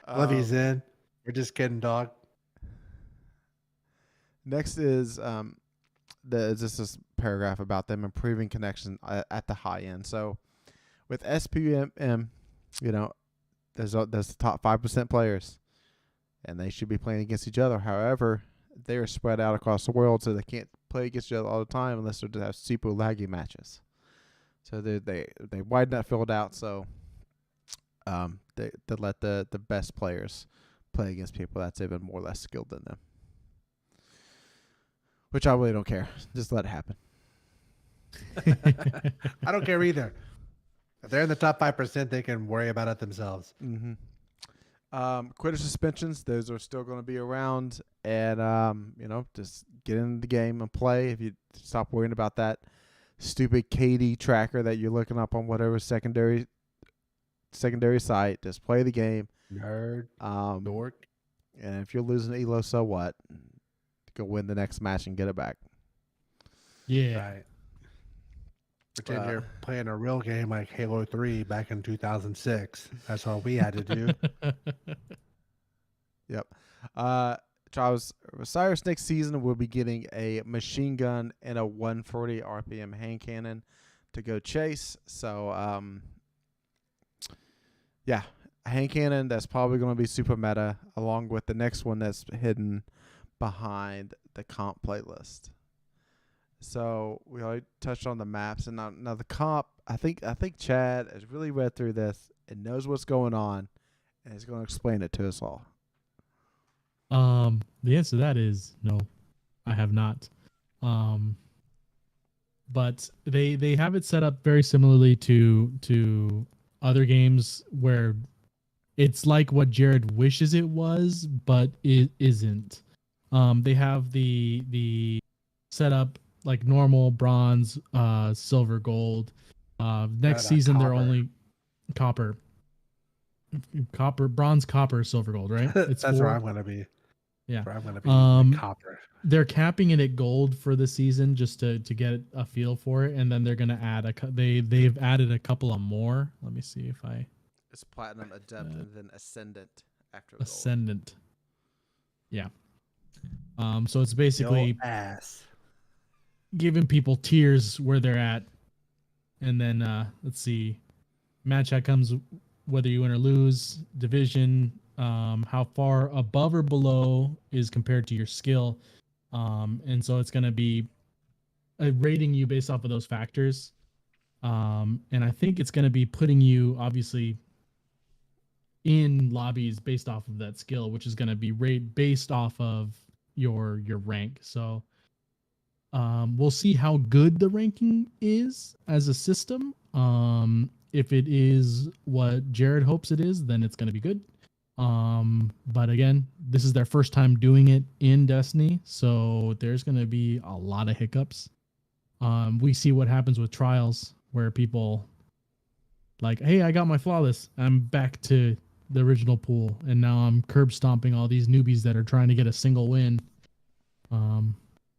Love you, Zen. We're just kidding, dog. Next is this paragraph about them improving connection at the high end. So with SPM, you know, there's the top 5% players, and they should be playing against each other. However, they are spread out across the world, so they can't play against each other all the time unless they have super laggy matches. So they widen that field out, so they let the best players play against people that's even more or less skilled than them. Which I really don't care. Just let it happen. I don't care either. If they're in the top 5%, they can worry about it themselves. Mm-hmm. Quitter suspensions, those are still going to be around, and you know, just get in the game and play. If you stop worrying about that stupid KD tracker that you're looking up on whatever secondary site, just play the game. Nerd. Dork. And if you're losing Elo, so what? Go win the next match and get it back. Yeah. Right. Pretend you're playing a real game like Halo 3 back in 2006. That's all we had to do. Yep. Osiris next season will be getting a machine gun and a 140 RPM hand cannon to go chase. So, yeah, a hand cannon that's probably going to be super meta, along with the next one that's hidden behind the comp playlist. So we already touched on the maps, and now the comp. I think Chad has really read through this and knows what's going on, and is going to explain it to us all. The answer to that is no, I have not. but they have it set up very similarly to other games where it's like what Jared wishes it was, but it isn't. They have the setup like normal, bronze, silver, gold. Next season they're only copper, bronze, copper, silver, gold. Right? It's That's four. where I'm gonna be. Yeah. Where I'm gonna be the copper. They're capping it at gold for the season just to get a feel for it, and then they're gonna add they've added a couple of more. Let me see if I It's platinum, adept, and then ascendant after gold. ascendant. Yeah. So it's basically ass. giving people tiers where they're at, and then let's see, match outcomes, whether you win or lose, division, how far above or below is compared to your skill, and so it's going to be rating you based off of those factors, and I think it's going to be putting you obviously in lobbies based off of that skill, which is going to be rate based off of your rank. So we'll see how good the ranking is as a system. If it is what Jared hopes it is, then it's going to be good. But again, this is their first time doing it in Destiny, so there's going to be a lot of hiccups. We see what happens with trials where people like, hey, I got my flawless, I'm back to the original pool, and now I'm curb stomping all these newbies that are trying to get a single win.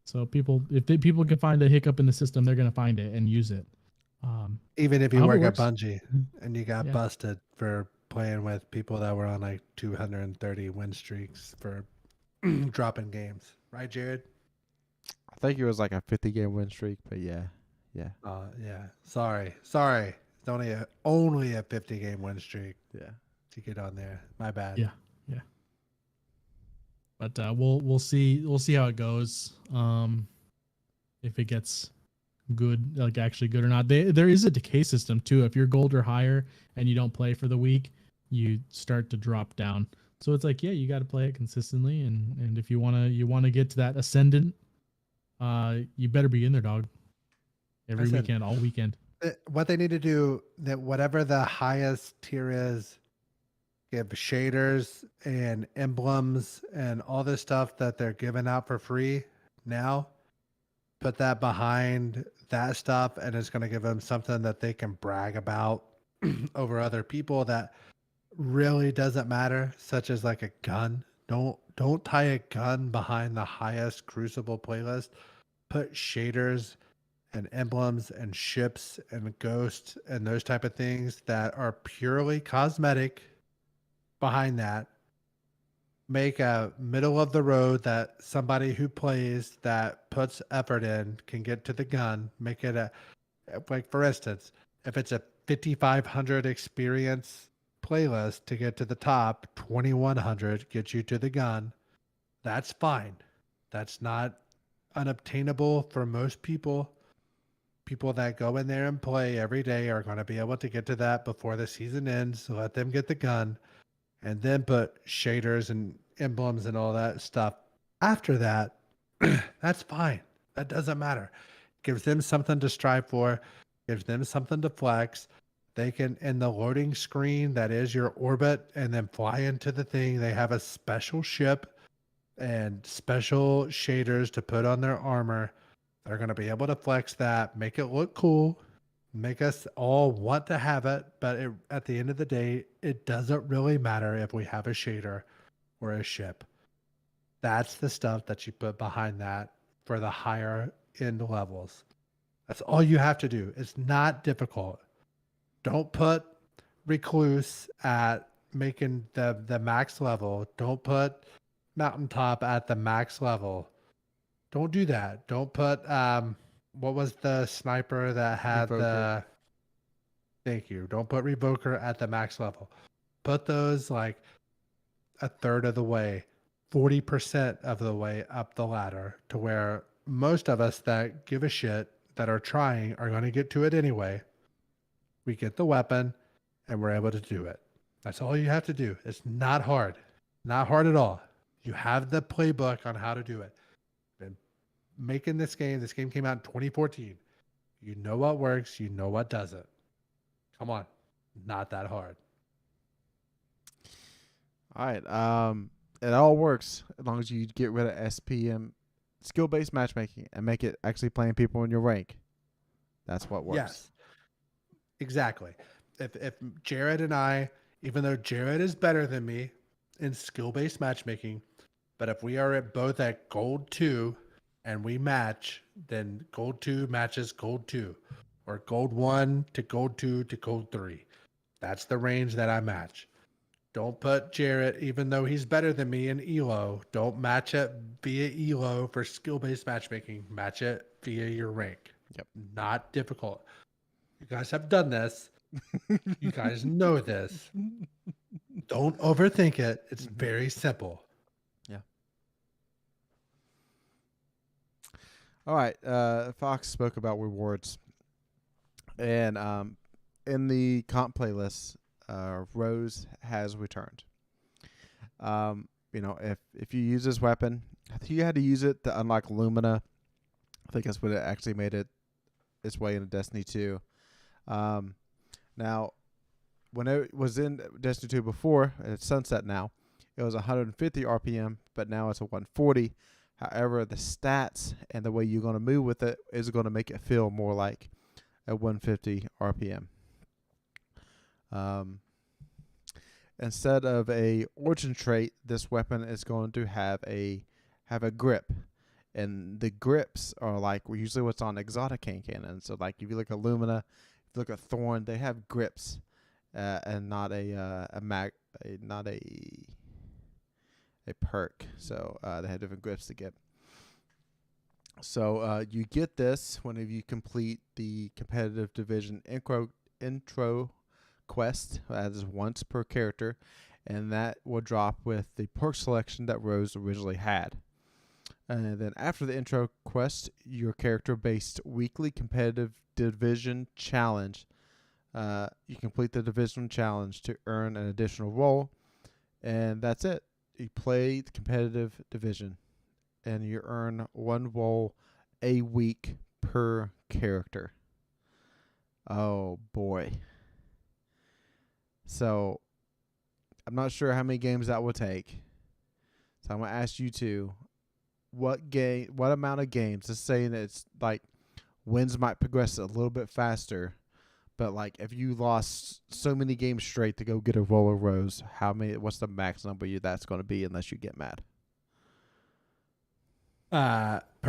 So people can find a hiccup in the system, they're going to find it and use it. Even if you work at works. Bungie and you got Yeah. busted for playing with people that were on like 230 win streaks for dropping games, right, Jared? I think it was like a 50-game win streak, but yeah. Yeah. Sorry. It's only a 50-game win streak. Yeah. To get on there. My bad. Yeah. But we'll see how it goes. If it gets good, like actually good or not. There is a decay system too. If you're gold or higher and you don't play for the week, you start to drop down. So it's like, yeah, you got to play it consistently, and if you wanna get to that ascendant, you better be in there, dog. Every weekend, all weekend. What they need to do, that whatever the highest tier is, give shaders and emblems and all this stuff that they're giving out for free now. Put that behind that stuff, and it's going to give them something that they can brag about over other people that really doesn't matter, such as like a gun. Don't tie a gun behind the highest Crucible playlist. Put shaders and emblems and ships and ghosts and those type of things that are purely cosmetic behind that. Make a middle of the road that somebody who plays, that puts effort in, can get to the gun. Make it like, for instance, if it's a 5,500 experience playlist to get to the top, 2,100 gets you to the gun. That's fine. That's not unobtainable for most people. People that go in there and play every day are going to be able to get to that before the season ends. So let them get the gun, and then put shaders and emblems and all that stuff after that. That's fine. That doesn't matter. Gives them something to strive for, gives them something to flex. They can, in the loading screen that is your orbit, and then fly into the thing, they have a special ship and special shaders to put on their armor. They're going to be able to flex that, make it look cool, make us all want to have it. But at the end of the day, it doesn't really matter if we have a shader or a ship. That's the stuff that you put behind that for the higher end levels. That's all you have to do. It's not difficult. Don't put Recluse at making the max level. Don't put Mountaintop at the max level. Don't do that. Don't put what was the sniper that had Revoker. Thank you. Don't put Revoker at the max level. Put those like a third of the way, 40% of the way up the ladder, to where most of us that give a shit, that are trying, are going to get to it anyway. We get the weapon and we're able to do it. That's all you have to do. It's not hard. Not hard at all. You have the playbook on how to do it. Been making this game. This game came out in 2014. You know what works. You know what doesn't. Come on. Not that hard. All right. It all works as long as you get rid of SPM, skill-based matchmaking, and make it actually playing people in your rank. That's what works. Yes. Exactly. If Jared and I, even though Jared is better than me in skill-based matchmaking, but if we are both at gold 2 and we match, then gold 2 matches gold 2, or gold 1 to gold 2 to gold 3. That's the range that I match. Don't put Jared, even though he's better than me in ELO, don't match it via ELO for skill-based matchmaking. Match it via your rank. Yep. Not difficult. You guys have done this. You guys know this. Don't overthink it. It's very simple. Yeah. All right. Fox spoke about rewards. And in the comp playlist, Rose has returned. If you use this weapon, I think you had to use it to unlock Lumina. I think that's what it actually made it its way into Destiny 2. Now, when it was in Destiny 2 before, and it's sunset now, it was 150 RPM, but now it's a 140. However, the stats and the way you're going to move with it is going to make it feel more like a 150 RPM. Instead of a origin trait, this weapon is going to have a grip, and the grips are like usually what's on exotic hand cannon. So like if you look at Lumina, if you look at Thorn, they have grips, and not a perk. So they have different grips to get. So you get this whenever you complete the competitive division intro quest. That is once per character, and that will drop with the perk selection that Rose originally had. And then after the intro quest, your character-based weekly competitive division challenge. You complete the division challenge to earn an additional role, and that's it. You play the competitive division, and you earn one role a week per character. Oh boy. So I'm not sure how many games that will take. So I'm going to ask you two, what amount of games, just saying that it's like wins might progress a little bit faster, but like if you lost so many games straight to go get a roller rose, what's the max number that's going to be unless you get mad?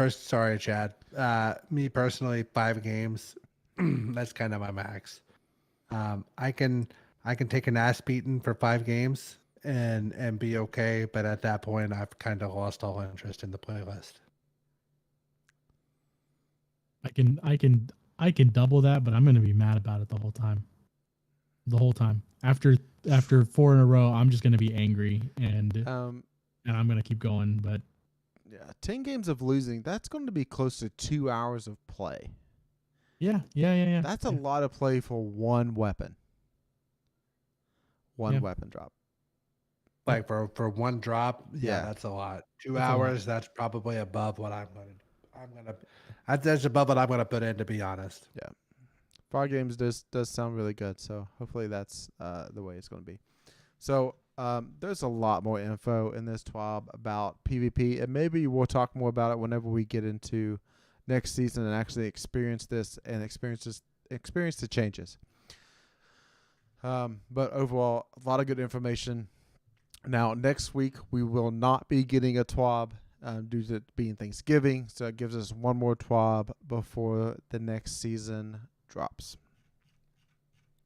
Sorry, Chad. Me personally, 5 games. That's kind of my max. I can take an ass beating for 5 games and be okay, but at that point, I've kind of lost all interest in the playlist. I can double that, but I'm going to be mad about it the whole time. The whole time. After 4 in a row, I'm just going to be angry and I'm going to keep going. But yeah, 10 games of losing, that's going to be close to 2 hours of play. Yeah. That's a lot of play for one weapon. Weapon drop. Like for one drop, Yeah. that's a lot. 2 That's hours, that's probably above what that's above what I'm gonna put in, to be honest. Yeah. 5 games does sound really good, so hopefully that's the way it's going to be. So there's a lot more info in this TWAB about PvP, and maybe we'll talk more about it whenever we get into next season and actually experience this and experience the changes. But overall, a lot of good information. Now, next week, we will not be getting a TWAB due to it being Thanksgiving, so it gives us one more TWAB before the next season drops.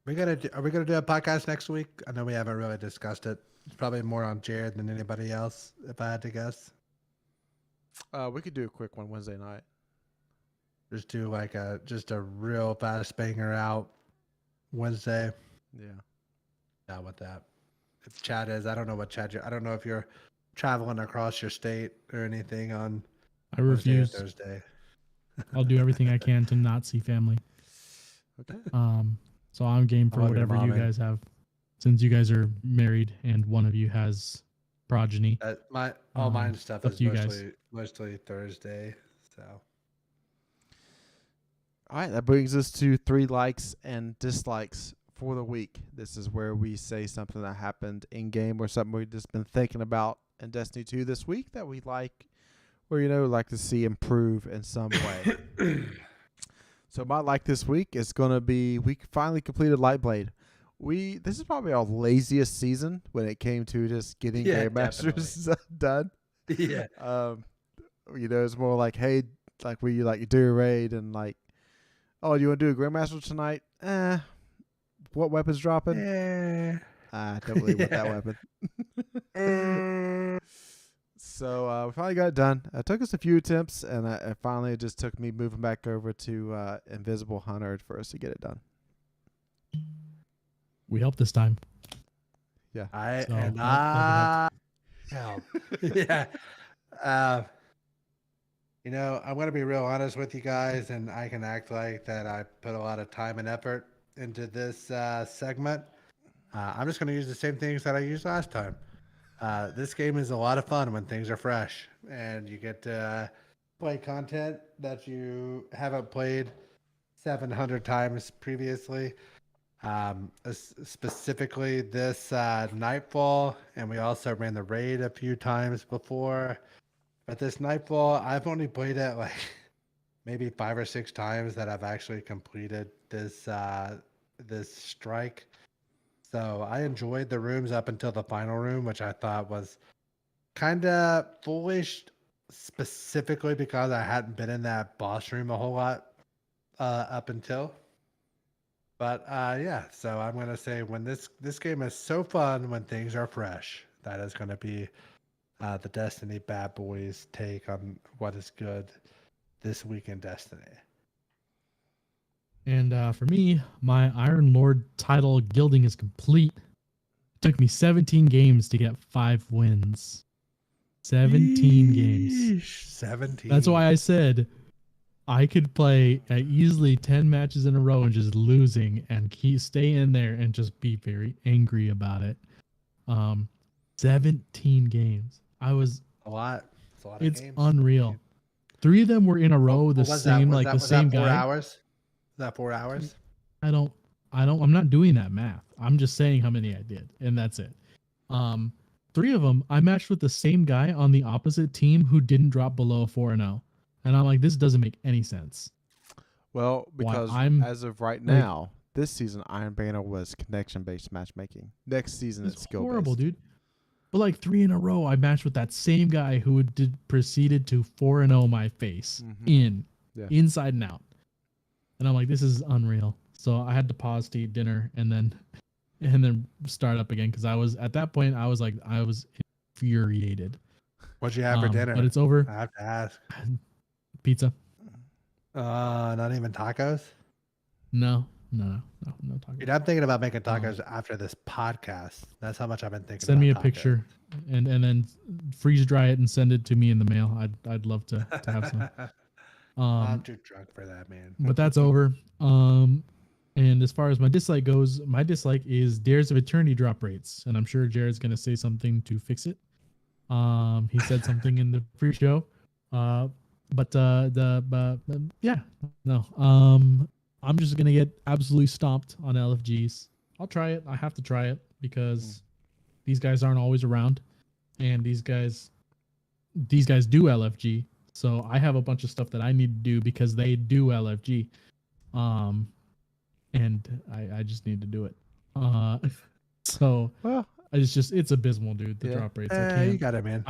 Are we gonna do a podcast next week? I know we haven't really discussed it. It's probably more on Jared than anybody else, if I had to guess. We could do a quick one Wednesday night. Just do like a real fast banger out Wednesday. Yeah. Down with that. If Chad is, I don't know what Chad. I don't know if you're traveling across your state or anything on I Wednesday or refuse. Thursday. I'll do everything I can to not see family. Okay. So I'm game for I love your whatever mom, you man. guys have, since you guys are married and one of you has progeny. All mine stuff up is to you guys. mostly Thursday. So All right, that brings us to 3 likes and dislikes for the week. This is where we say something that happened in game or something we've just been thinking about in Destiny 2 this week that we like, or like to see improve in some way. So my like this week is gonna be we finally completed Lightblade. This is probably our laziest season when it came to just getting Game Masters done. Yeah. It's more like, hey, like we like do a raid and like, oh, do you want to do a Grandmaster tonight? What weapon's dropping? I don't really want that weapon. So we finally got it done. It took us a few attempts, and it finally just took me moving back over to Invisible Hunter for us to get it done. We helped this time. Yeah. I help. Yeah. I'm going to be real honest with you guys, and I can act like that I put a lot of time and effort into this segment. I'm just going to use the same things that I used last time. This game is a lot of fun when things are fresh, and you get to play content that you haven't played 700 times previously. Specifically this Nightfall, and we also ran the raid a few times before. But this Nightfall, I've only played it like maybe 5 or 6 times that I've actually completed this strike. So I enjoyed the rooms up until the final room, which I thought was kind of foolish, specifically because I hadn't been in that boss room a whole lot up until. But yeah, so I'm gonna say when this game is so fun when things are fresh. That is gonna be the Destiny Bad Boys take on what is good this week in Destiny. And for me, my Iron Lord title gilding is complete. It took me 17 games to get 5 wins. 17 games. 17. That's why I said I could play easily 10 matches in a row and just losing and stay in there and just be very angry about it. 17 games. It's a lot. It's of games. unreal. 3 of them were in a row. The same guy. Was that 4 hours? Is that 4 hours? I'm not doing that math. I'm just saying how many I did, and that's it. 3 of them I matched with the same guy on the opposite team who didn't drop below 4-0. And I'm like, this doesn't make any sense. Well, because as of right now, this season Iron Banner was connection-based matchmaking. Next season it's skill-based. Horrible, dude. But like 3 in a row, I matched with that same guy who proceeded to 4-0 my face inside and out. And I'm like, this is unreal. So I had to pause to eat dinner and then start up again because I was at that point I was infuriated. What'd you have for dinner? But it's over. I have to ask. Pizza. Not even tacos? No tacos. Dude, I'm thinking about making tacos after this podcast. That's how much I've been thinking. Send me a tacos. picture and then freeze dry it and send it to me in the mail. I'd love to have some. I'm too drunk for that, man. But that's over. And as far as my dislike goes, my dislike is Dares of Eternity drop rates, and I'm sure Jared's gonna say something to fix it. He said something in the pre-show. I'm just gonna get absolutely stomped on LFGs. I'll try it. I have to try it because these guys aren't always around, and these guys do LFG. So I have a bunch of stuff that I need to do because they do LFG, and I just need to do it. So it's abysmal, dude. The drop rates. You got it, man.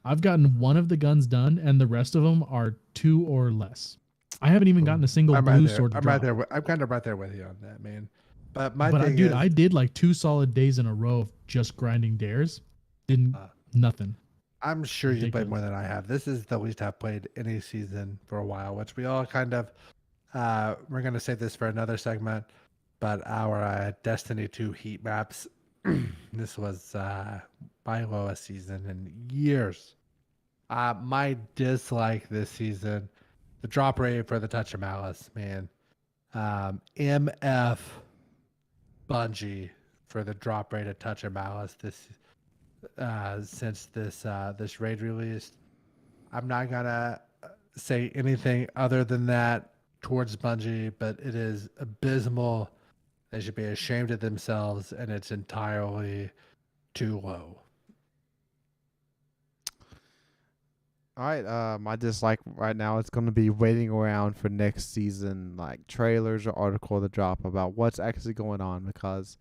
I've gotten one of the guns done, and the rest of them are 2 or less. I haven't even gotten a single blue sword. I'm right there. I'm kind of right there with you on that, man. But I did like 2 solid days in a row of just grinding dares. Nothing. I'm sure you played more than I have. This is the least I've played any season for a while, which we all kind of. We're gonna save this for another segment, but our Destiny 2 heat maps. This was my lowest season in years. My dislike this season, the drop rate for the Touch of Malice, man. MF Bungie for the drop rate of Touch of Malice since this raid released. I'm not gonna say anything other than that. towards Bungie, but it is abysmal. They should be ashamed of themselves, and it's entirely too low. All right, my dislike right now is going to be waiting around for next season, like trailers or article to drop about what's actually going on, because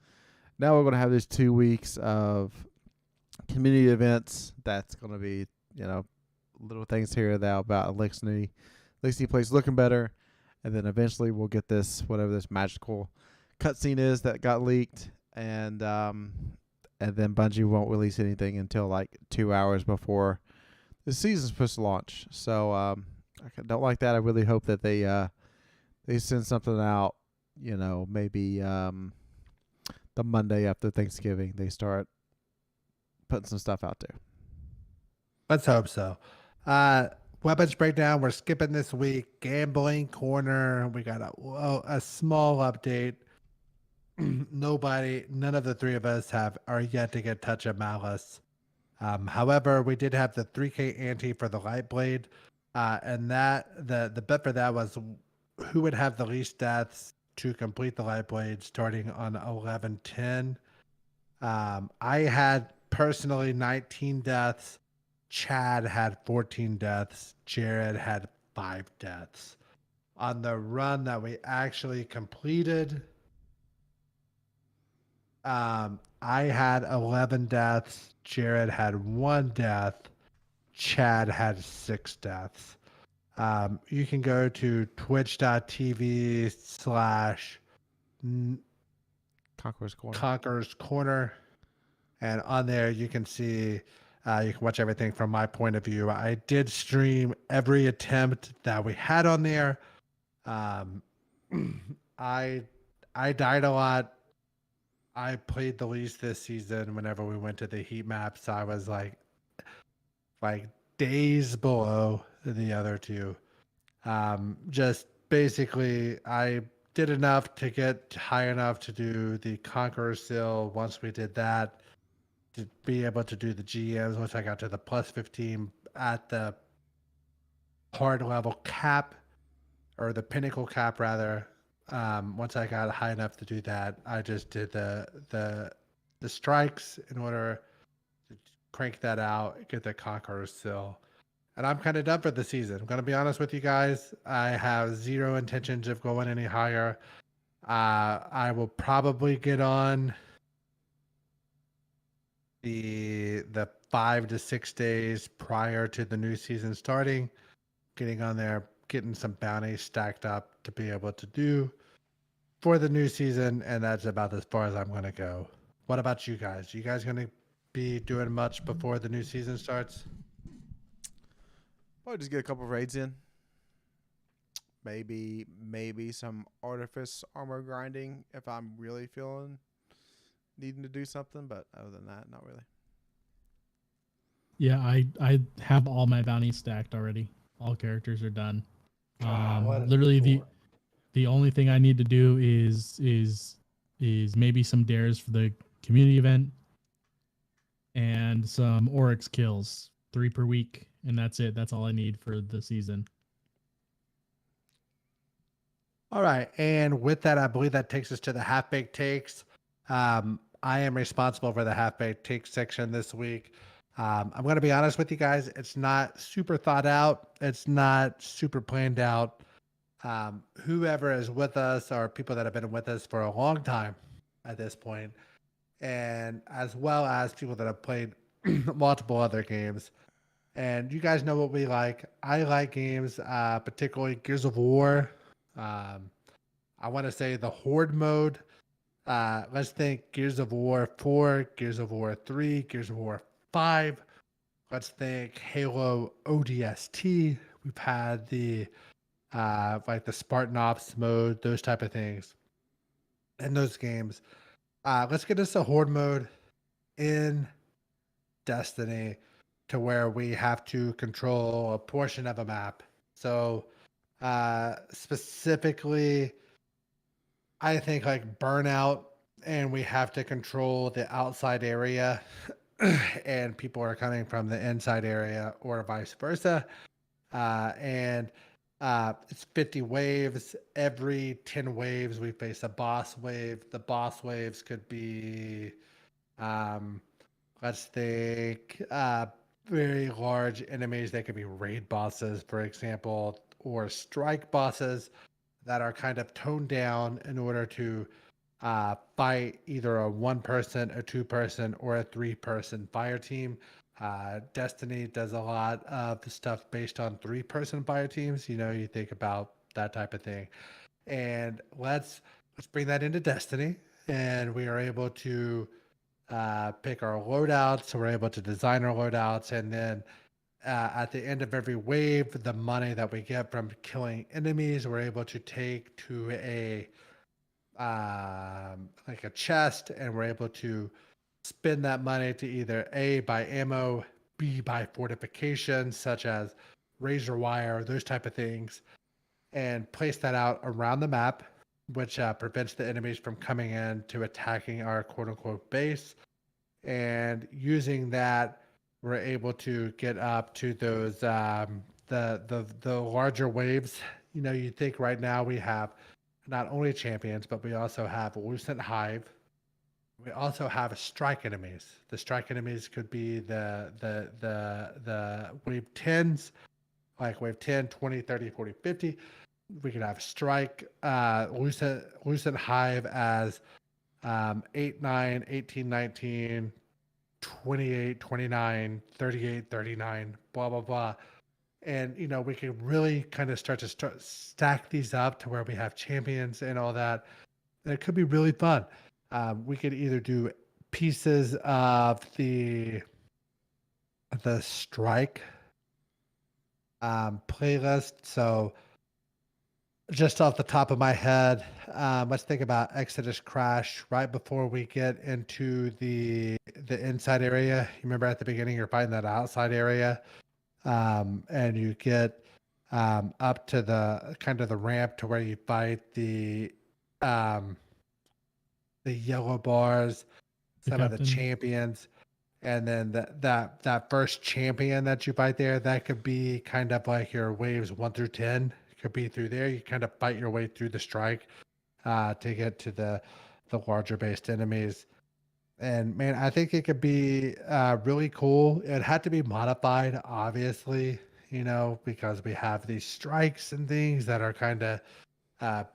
now we're going to have these 2 weeks of community events. That's going to be, little things here or there about Elixir Place looking better, and then eventually we'll get this, whatever this magical cutscene is that got leaked, and then Bungie won't release anything until like 2 hours before the season's supposed to launch. So I don't like that. I really hope that they send something out, maybe the Monday after Thanksgiving they start putting some stuff out there. Let's hope so. Weapons breakdown. We're skipping this week. Gambling corner. We got a small update. None of the three of us are yet to get Touch of Malice. However, we did have the 3K ante for the light blade, and that the bet for that was who would have the least deaths to complete the light blade starting on 11/10. I had personally 19 deaths. Chad had 14 deaths. Jared had 5 deaths. On the run that we actually completed, I had 11 deaths. Jared had 1 death. Chad had 6 deaths. You can go to twitch.tv/ Conqueror's Corner. And on there, you can see, you can watch everything from my point of view. I did stream every attempt that we had on there. I died a lot. I played the least this season. Whenever we went to the heat maps, I was like days below the other two. Just basically, I did enough to get high enough to do the Conqueror Seal. Once we did that, to be able to do the GMs, once I got to the plus 15 at the hard level cap, or the pinnacle cap rather. Once I got high enough to do that, I just did the strikes in order to crank that out, get the Conqueror Seal. And I'm kind of done for the season. I'm going to be honest with you guys. I have zero intentions of going any higher. I will probably get on the 5 to 6 days prior to the new season starting, getting on there, getting some bounties stacked up to be able to do for the new season, and that's about as far as I'm going to go. What about you guys? You guys going to be doing much before the new season starts? Probably just get a couple of raids in. Maybe some artifice armor grinding if I'm really feeling needing to do something, but other than that, not really. Yeah, I have all my bounties stacked already. All characters are done. Literally the only thing I need to do is maybe some dares for the community event and some Oryx kills, 3 per week, and that's it. That's all I need for the season. All right, and with that, I believe that takes us to the half-baked takes. I am responsible for the half-baked take section this week. I'm going to be honest with you guys. It's not super thought out. It's not super planned out. Whoever is with us are people that have been with us for a long time at this point, and as well as people that have played multiple other games. And you guys know what we like. I like games, particularly Gears of War. I want to say the Horde mode. Let's think Gears of War 4, Gears of War 3, Gears of War 5. Let's think Halo ODST. We've had the like the Spartan Ops mode, those type of things in those games. Let's get us a Horde mode in Destiny to where we have to control a portion of a map. So specifically, I think like Burnout, and we have to control the outside area and people are coming from the inside area or vice versa. And It's 50 waves. Every 10 waves, we face a boss wave. The boss waves could be, um, let's think, very large enemies. They could be raid bosses, for example, or strike bosses that are kind of toned down in order to fight either a 1-person, a 2-person, or a 3-person fire team. Destiny does a lot of stuff based on 3-person fire teams. You think about that type of thing. And let's bring that into Destiny, and we are able to pick our loadouts. So we're able to design our loadouts, and then at the end of every wave, the money that we get from killing enemies, we're able to take to a like a chest, and we're able to spend that money to either A, buy ammo, B, buy fortifications such as razor wire, those type of things, and place that out around the map, which prevents the enemies from coming in to attacking our quote unquote base. And using that, we're able to get up to those the larger waves. You think right now we have not only champions, but we also have Lucent Hive. We also have strike enemies. The strike enemies could be the wave 10s, like wave 10, 20, 30, 40, 50. We could have strike Lucent Hive as 8, 9, 18, 19, 28, 29, 38, 39, blah, blah, blah. And, we can really kind of start stack these up to where we have champions and all that. And it could be really fun. We could either do pieces of the strike playlist. So just off the top of my head, let's think about Exodus Crash right before we get into the inside area. You remember at the beginning, you're fighting that outside area, and you get up to the kind of the ramp to where you fight the yellow bars, some of the champions. And then that first champion that you fight there, that could be kind of like your waves 1 through 10. Could be through there. You kind of fight your way through the strike to get to the larger based enemies. And man, I think it could be really cool. It had to be modified, obviously, because we have these strikes and things that are kind of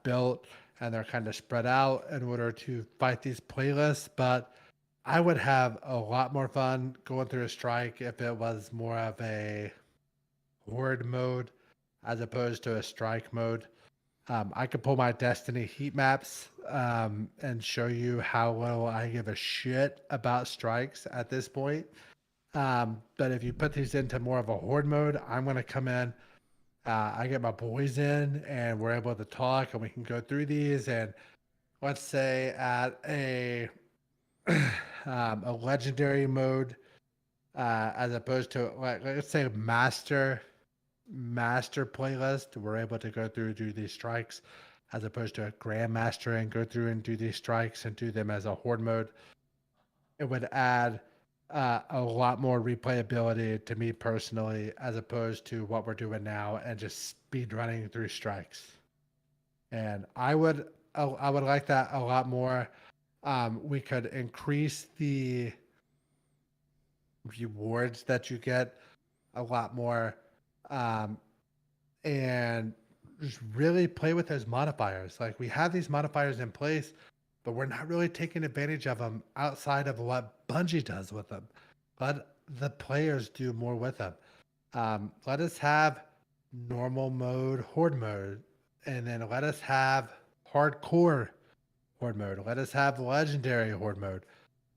built, and they're kind of spread out in order to fight these playlists. But I would have a lot more fun going through a strike if it was more of a horde mode as opposed to a strike mode. I could pull my Destiny heat maps and show you how little I give a shit about strikes at this point. But if you put these into more of a horde mode, I'm going to come in. I get my boys in, and we're able to talk, and we can go through these. And let's say at a legendary mode, as opposed to let's say master playlist, we're able to go through do these strikes as opposed to a grandmaster and go through and do these strikes and do them as a horde mode. It would add a lot more replayability to me personally, as opposed to what we're doing now and just speed running through strikes. And I would like that a lot more. We could increase the rewards that you get a lot more, and just really play with those modifiers. Like, we have these modifiers in place, but we're not really taking advantage of them outside of what Bungie does with them. Let the players do more with them. Let us have normal mode, horde mode, and then let us have hardcore horde mode. Let us have legendary horde mode.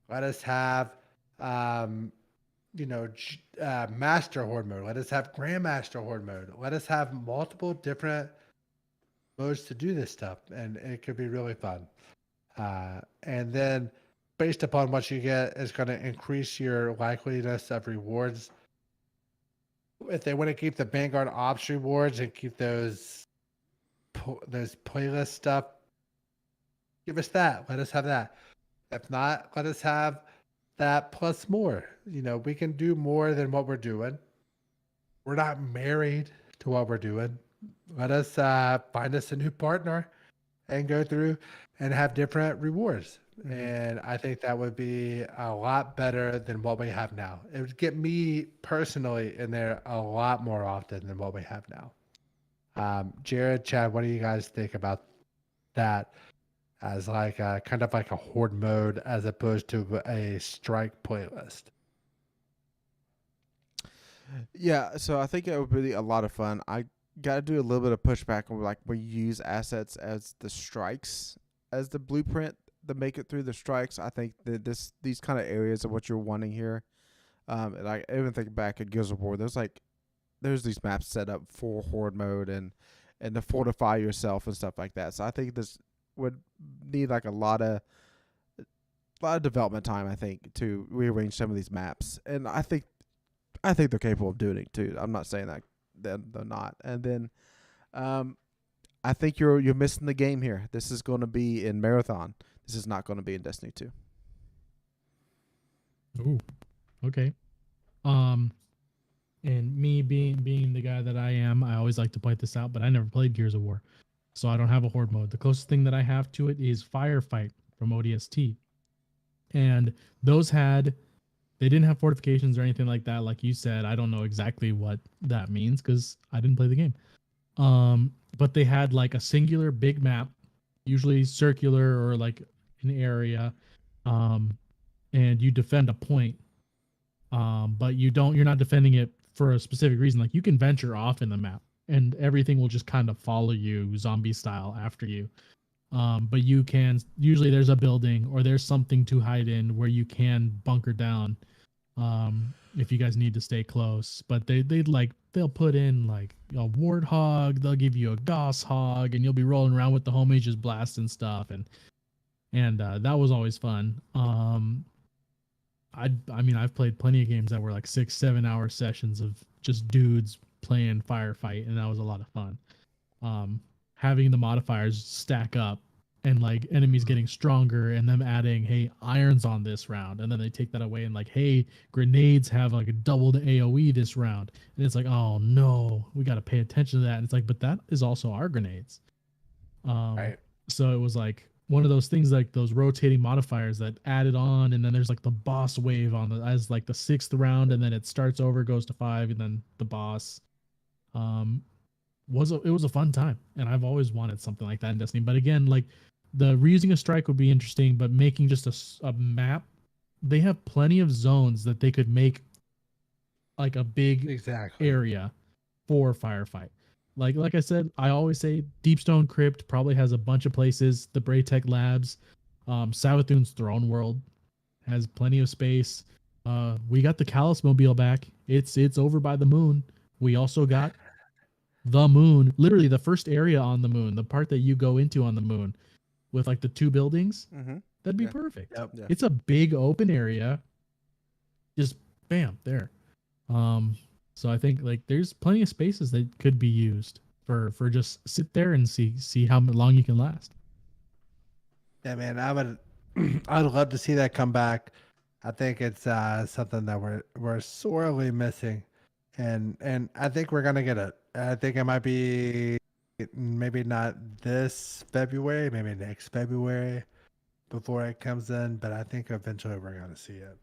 Let us have master horde mode. Let us have grandmaster horde mode. Let us have multiple different modes to do this stuff, and it could be really fun. And then based upon what you get is going to increase your likeliness of rewards. If they want to keep the Vanguard Ops rewards and keep those playlist stuff, give us that. Let us have that. If not, let us have that plus more. We can do more than what we're doing. We're not married to what we're doing. let us find us a new partner and go through and have different rewards. And I think that would be a lot better than what we have now. It would get me personally in there a lot more often than what we have now. Jared, Chad, what do you guys think about that as like a, kind of like a horde mode as opposed to a strike playlist? Yeah, so I think it would be a lot of fun. I got to do a little bit of pushback on like when you use assets as the strikes as the blueprint to make it through the strikes. I think that these kind of areas of what you're wanting here. And I even think back at Gears of War, there's these maps set up for horde mode and to fortify yourself and stuff like that. So I think this would need like a lot of development time, I think, to rearrange some of these maps. And I think they're capable of doing it too. I'm not saying that they're not. And then I think you're missing the game here. This is going to be in Marathon. This is not going to be in Destiny 2. Ooh, okay. And me being the guy that I am, I always like to point this out, but I never played Gears of War, so I don't have a horde mode. The closest thing that I have to it is Firefight from ODST, and they didn't have fortifications or anything like that. Like you said, I don't know exactly what that means because I didn't play the game. But they had like a singular big map, usually circular or like an area, and you defend a point. But you're not defending it for a specific reason. Like you can venture off in the map and everything will just kind of follow you zombie style after you. But you can, usually there's a building or there's something to hide in where you can bunker down. If you guys need to stay close, but they'll put in like a warthog, they'll give you a Gauss hog, and you'll be rolling around with the homies just blasting stuff, and that was always fun. I mean, I've played plenty of games that were like 6-7 hour sessions of just dudes playing Firefight, and that was a lot of fun. Having the modifiers stack up and like enemies getting stronger and them adding, hey, irons on this round, and then they take that away and like, hey, grenades have like a double the AoE this round, and it's like, oh no, we got to pay attention to that. And it's like, but that is also our grenades. Right. So it was like one of those things, like those rotating modifiers that added on, and then there's like the boss wave as like the 6th round, and then it starts over, goes to 5, and then the boss. It was a fun time, and I've always wanted something like that in Destiny. But again, like the reusing a strike would be interesting, but making just a map, they have plenty of zones that they could make like a big area for Firefight. Like I said, I always say Deepstone Crypt probably has a bunch of places. The Braytech Labs, Savathun's Throne World has plenty of space. We got the Callus Mobile back. It's over by the moon. We also got the moon, literally the first area on the moon, the part that you go into on the moon with like the 2 buildings. Mm-hmm. That'd be perfect. Yep. Yeah. It's a big open area. Just bam, there. So I think like there's plenty of spaces that could be used for just sit there and see how long you can last. Yeah, man, I'd love to see that come back. I think it's something that we're sorely missing, and I think we're gonna get it. I think it might be maybe not this February, maybe next February before it comes in, but I think eventually we're gonna see it.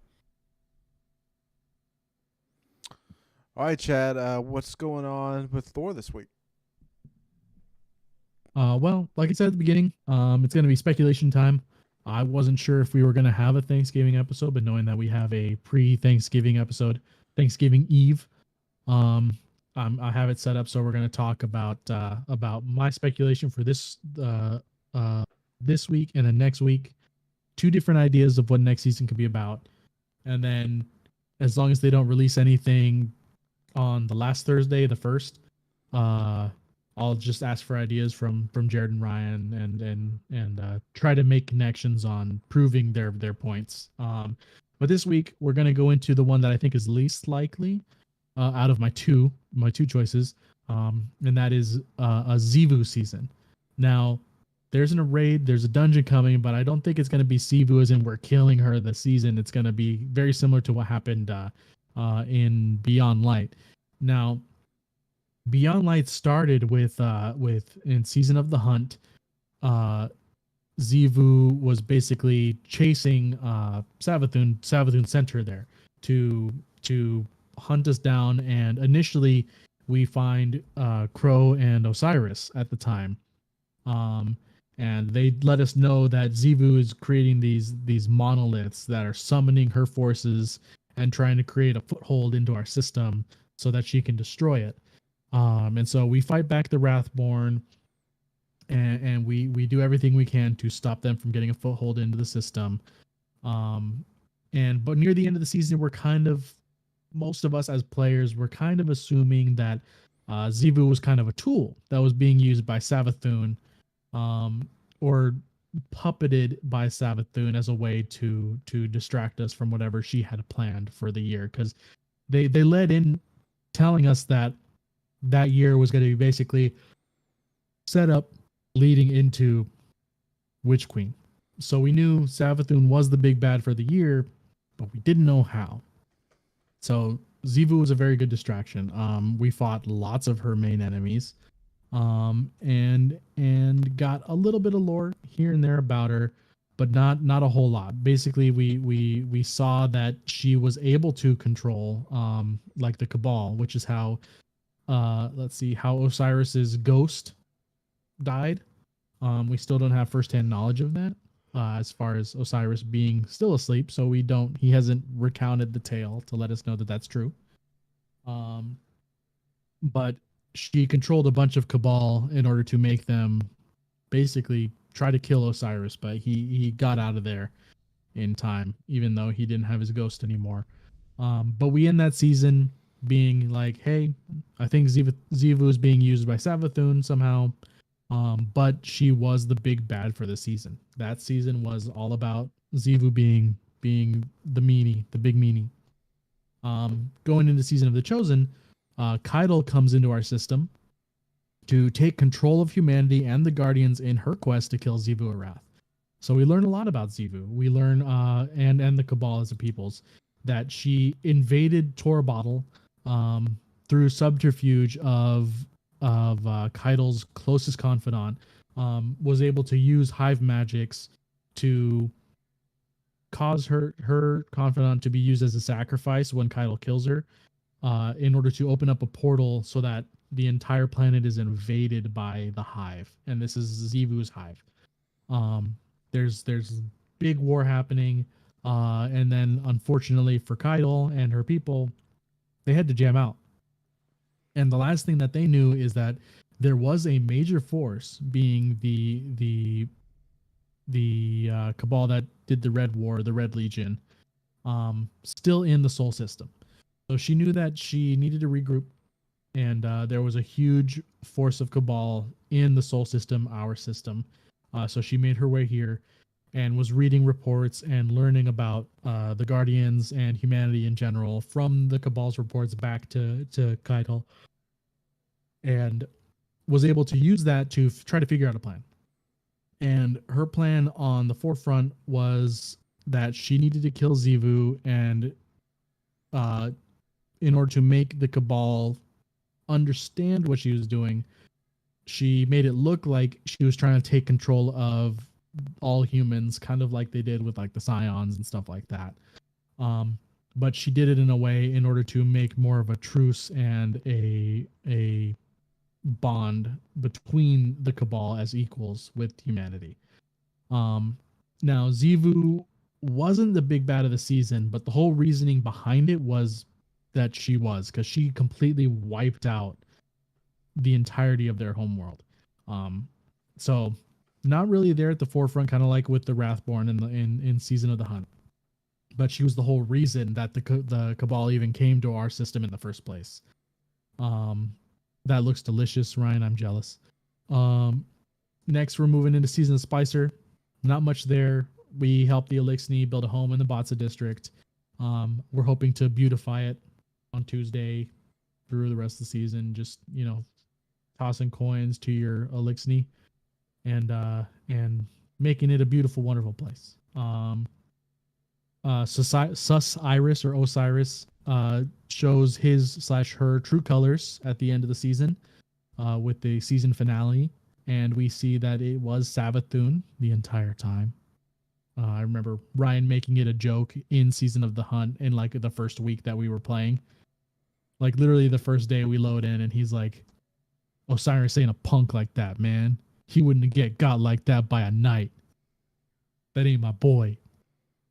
All right, Chad, what's going on with Thor this week? Well, like I said at the beginning, it's going to be speculation time. I wasn't sure if we were going to have a Thanksgiving episode, but knowing that we have a pre-Thanksgiving episode, Thanksgiving Eve, I have it set up. So we're going to talk about my speculation for this week and then next week, 2 different ideas of what next season could be about. And then as long as they don't release anything on the last Thursday, the 1st, I'll just ask for ideas from Jared and Ryan and try to make connections on proving their points. But this week we're going to go into the one that I think is least likely out of my two choices, and that is a Xivu season. Now, there's an raid, there's a dungeon coming, but I don't think it's going to be Xivu as in we're killing her this season. It's going to be very similar to what happened in Beyond Light. Now, Beyond Light started with in Season of the Hunt. Zivu was basically chasing Savathun. Savathun sent her there to hunt us down, and initially we find Crow and Osiris at the time. And they let us know that Zivu is creating these monoliths that are summoning her forces and trying to create a foothold into our system so that she can destroy it. And so we fight back the Wrathborn, and we do everything we can to stop them from getting a foothold into the system. But near the end of the season, we're kind of, most of us as players were kind of assuming that Zivu was kind of a tool that was being used by Savathun, or puppeted by Savathun as a way to distract us from whatever she had planned for the year, because they led in telling us that year was going to be basically set up leading into Witch Queen. So we knew Savathun was the big bad for the year, but we didn't know how. So Zivu was a very good distraction. We fought lots of her main enemies, and got a little bit of lore here and there about her, but not a whole lot. Basically, we saw that she was able to control like the Cabal, which is how let's see, how Osiris's ghost died. We still don't have firsthand knowledge of that, as far as Osiris being still asleep. So he hasn't recounted the tale to let us know that that's true. But she controlled a bunch of Cabal in order to make them basically try to kill Osiris, but he got out of there in time, even though he didn't have his ghost anymore. But we end that season being like, hey, I think Zivu is being used by Savathun somehow. But she was the big bad for the season. That season was all about Zivu being the meanie, the big meanie. Going into Season of the Chosen, Kydal comes into our system to take control of humanity and the Guardians in her quest to kill Zivu Arath. So we learn a lot about Zivu. We learn and the Cabal as a peoples, that she invaded Torabottle through subterfuge of Kydal's closest confidant, was able to use hive magics to cause her confidant to be used as a sacrifice when Kydal kills her, in order to open up a portal so that the entire planet is invaded by the hive, and this is Zivu's hive. There's big war happening, and then unfortunately for Kydal and her people, they had to jam out. And the last thing that they knew is that there was a major force, being the Cabal that did the Red War, the Red Legion, still in the Sol system. So she knew that she needed to regroup, and there was a huge force of Cabal in the Sol system, our system. So she made her way here and was reading reports and learning about the Guardians and humanity in general from the Cabal's reports back to Kydal, and was able to use that to try to figure out a plan. And her plan on the forefront was that she needed to kill Zivu, and in order to make the Cabal understand what she was doing, she made it look like she was trying to take control of all humans, kind of like they did with like the Scions and stuff like that. But she did it in a way in order to make more of a truce and a bond between the Cabal as equals with humanity. Now Zivu wasn't the big bad of the season, but the whole reasoning behind it was that she was, because she completely wiped out the entirety of their homeworld. So not really there at the forefront, kind of like with the Wrathborn in Season of the Hunt, but she was the whole reason that the Cabal even came to our system in the first place. That looks delicious, Ryan. I'm jealous. Next, we're moving into Season of Spicer. Not much there. We helped the Elixni build a home in the Batsa district. We're hoping to beautify it on Tuesday through the rest of the season. Just, tossing coins to your Elixni and making it a beautiful, wonderful place. Sus Iris or Osiris shows his/her true colors at the end of the season with the season finale, and we see that it was Savathun the entire time. I remember Ryan making it a joke in Season of the Hunt in like the first week that we were playing. Like literally the first day we load in, and he's like, "Osiris ain't a punk like that, man. He wouldn't get got like that by a knight. That ain't my boy."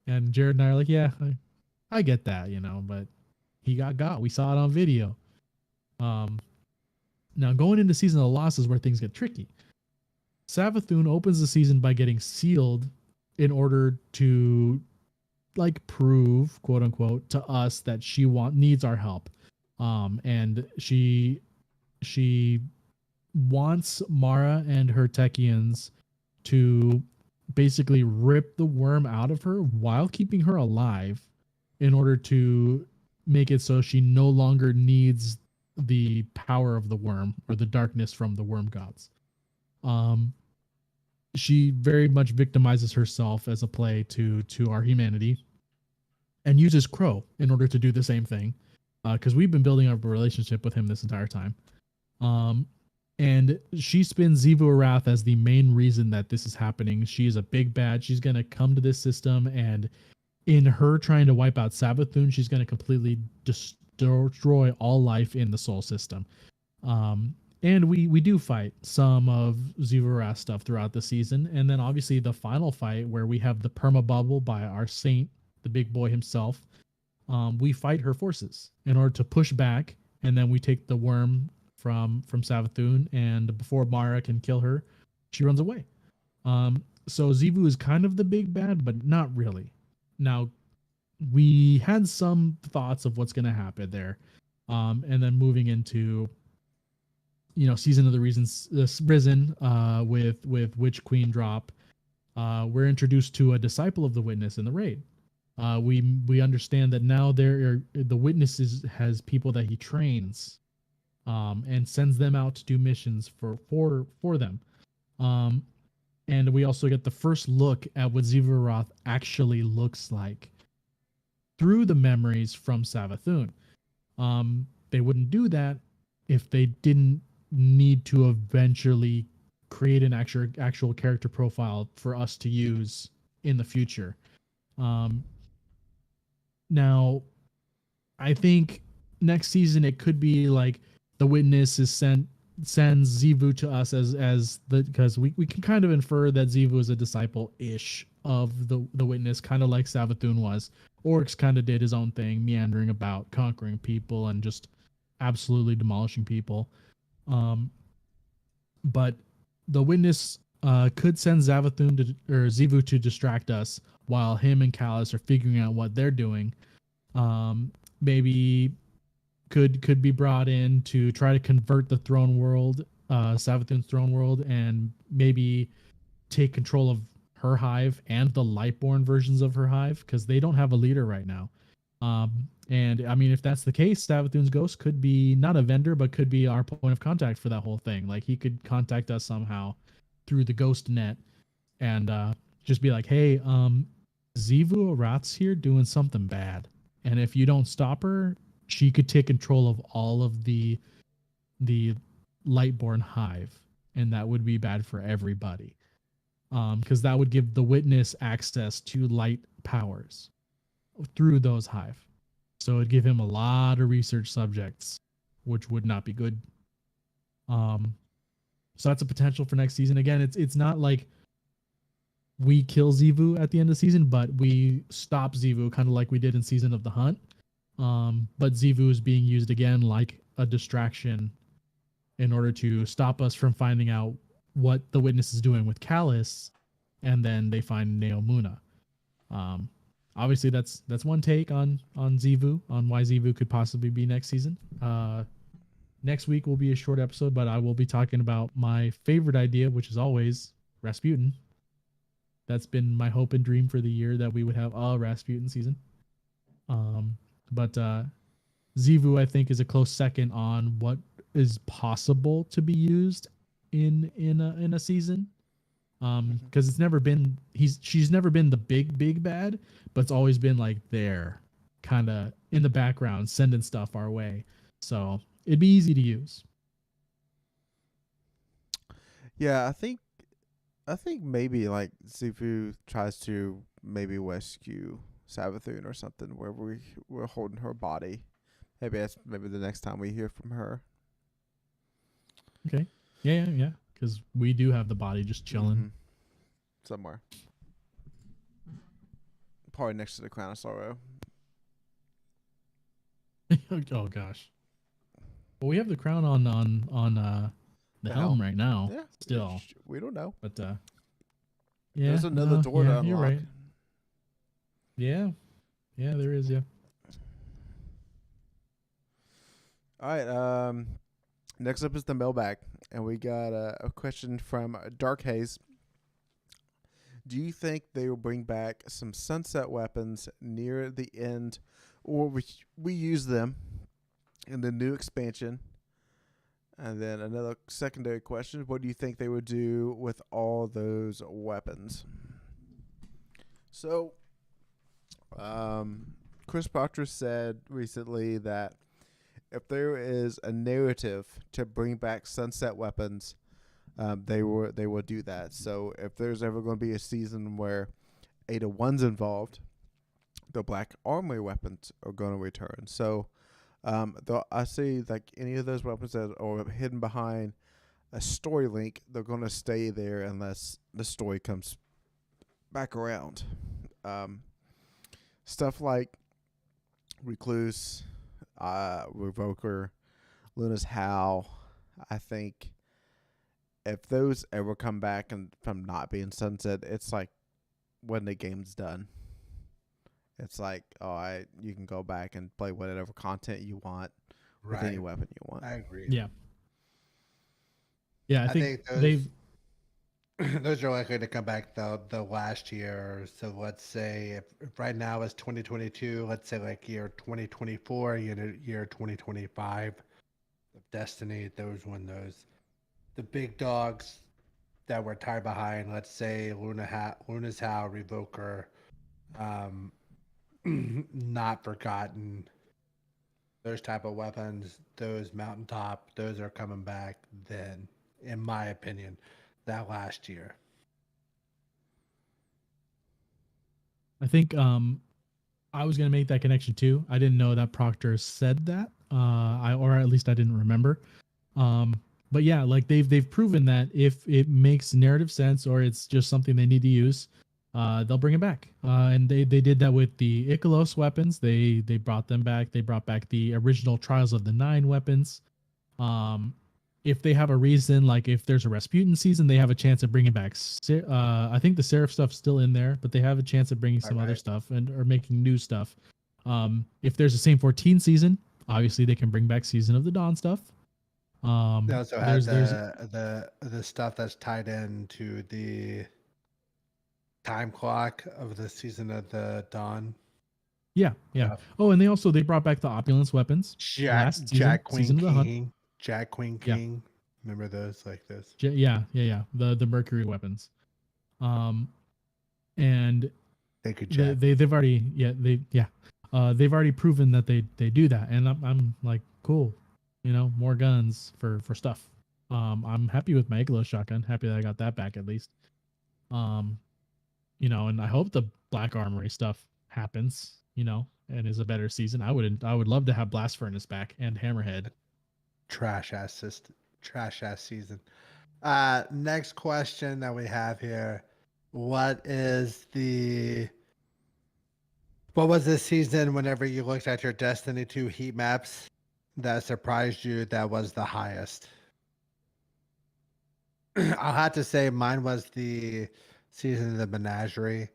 And Jared and I are like, "Yeah, I get that, you know, but he got. We saw it on video." Now going into Season of the Lost is where things get tricky. Savathun opens the season by getting sealed in order to like prove, quote unquote, to us that she needs our help. And she wants Mara and her Techians to basically rip the worm out of her while keeping her alive in order to make it so she no longer needs the power of the worm or the darkness from the worm gods. She very much victimizes herself as a play to our humanity and uses Crow in order to do the same thing. Because we've been building up a relationship with him this entire time. And she spins Xivu Arath as the main reason that this is happening. She is a big bad. She's going to come to this system, and in her trying to wipe out Savathun, she's going to completely destroy all life in the Soul System. And we do fight some of Xivu Arath stuff throughout the season. And then obviously the final fight where we have the perma bubble by our saint, the big boy himself. We fight her forces in order to push back, and then we take the worm from Savathun, and before Mara can kill her, she runs away. So Xivu is kind of the big bad, but not really. Now, we had some thoughts of what's going to happen there, and then moving into, you know, Season of the Risen with Witch Queen drop, we're introduced to a disciple of the Witness in the raid. We understand that now the Witness has people that he trains, and sends them out to do missions for them. And we also get the first look at what Xivu Arath actually looks like through the memories from Savathun. They wouldn't do that if they didn't need to eventually create an actual character profile for us to use in the future. Now, I think next season it could be like the Witness sends Xivu to us as because we can kind of infer that Xivu is a disciple-ish of the Witness, kind of like Savathun was. Oryx kind of did his own thing, meandering about, conquering people, and just absolutely demolishing people. But the Witness could send Xivu to distract us while him and Callus are figuring out what they're doing. Maybe could be brought in to try to convert the throne world, Savathun's throne world, and maybe take control of her hive and the Lightborn versions of her hive, because they don't have a leader right now. And I mean, if that's the case, Savathun's ghost could be not a vendor, but could be our point of contact for that whole thing. Like, he could contact us somehow through the ghost net and just be like, hey, Xivu Arath's here doing something bad. And if you don't stop her, she could take control of all of the Lightborn hive. And that would be bad for everybody. Because that would give the Witness access to light powers through those hive. So it'd give him a lot of research subjects, which would not be good. So that's a potential for next season. Again, it's not like we kill Xivu at the end of the season, but we stop Xivu, kind of like we did in Season of the Hunt. But Xivu is being used again like a distraction in order to stop us from finding out what the Witness is doing with Callus, and then they find Neomuna. Obviously, that's one take on Xivu, on why Xivu could possibly be next season. Next week will be a short episode, but I will be talking about my favorite idea, which is always Rasputin. That's been my hope and dream for the year, that we would have a Rasputin season. But Xivu, I think, is a close second on what is possible to be used in a season. Because it's never been she's never been the big bad, but it's always been like there, kind of in the background sending stuff our way. So it'd be easy to use. Yeah, I think maybe like Sifu tries to maybe rescue Savathun or something where we're holding her body. Maybe that's maybe the next time we hear from her. Okay. Yeah. Because we do have the body just chilling. Mhm. Somewhere. Probably next to the Crown of Sorrow. Oh gosh. Well, we have the crown on the helm right now. Yeah. Still, We don't know. but yeah. There's another door to unlock. You're right. Yeah. Yeah, there is. Yeah. All right. Next up is the mailbag, and we got a question from Dark Haze. Do you think they will bring back some sunset weapons near the end, or we use them in the new expansion? And then another secondary question: what do you think they would do with all those weapons? So, Chris Proctor said recently that if there is a narrative to bring back sunset weapons, they will do that. So if there's ever going to be a season where Ada 1's involved, the Black Armory weapons are going to return. So I see like any of those weapons that are hidden behind a story link, they're going to stay there unless the story comes back around. Stuff like Recluse, Revoker, Luna's Howl, I think if those ever come back and from not being sunset, it's like when the game's done. It's like, you can go back and play whatever content you want with any weapon you want. I agree. Yeah. Yeah, I think they've those are likely to come back the last year. So let's say if right now is 2022, let's say like year 2024, year 2025 of Destiny, those the big dogs that were tied behind, let's say Luna's Howl, Revoker, Not Forgotten, those type of weapons, those mountaintop, those are coming back then, in my opinion, that last year. I think I was gonna make that connection too. I didn't know that Proctor said that. Or at least I didn't remember. But yeah, like they've proven that if it makes narrative sense or it's just something they need to use, they'll bring it back. And they did that with the Ikelos weapons. They brought them back. They brought back the original Trials of the Nine weapons. If they have a reason, like if there's a Rasputin season, they have a chance of bringing back. I think the Seraph stuff's still in there, but they have a chance of bringing some other stuff or making new stuff. If there's a Same 14 season, obviously they can bring back Season of the Dawn stuff. They also have the stuff that's tied into the time clock of the Season of the Dawn. Yeah. Oh, and they brought back the Opulence weapons. Jack Queen King. Jack Queen King. Remember those like this? Yeah. The Mercury weapons. And Thank you, Jack. they've already proven that they do that, and I'm like, cool, more guns for stuff. I'm happy with my Iglo shotgun. Happy that I got that back at least. And I hope the Black Armory stuff happens, and is a better season. I would love to have Blast Furnace back and Hammerhead. Trash ass season. Next question that we have here. What was this season whenever you looked at your Destiny 2 heat maps that surprised you that was the highest? I'll have to say mine was the season of the Menagerie.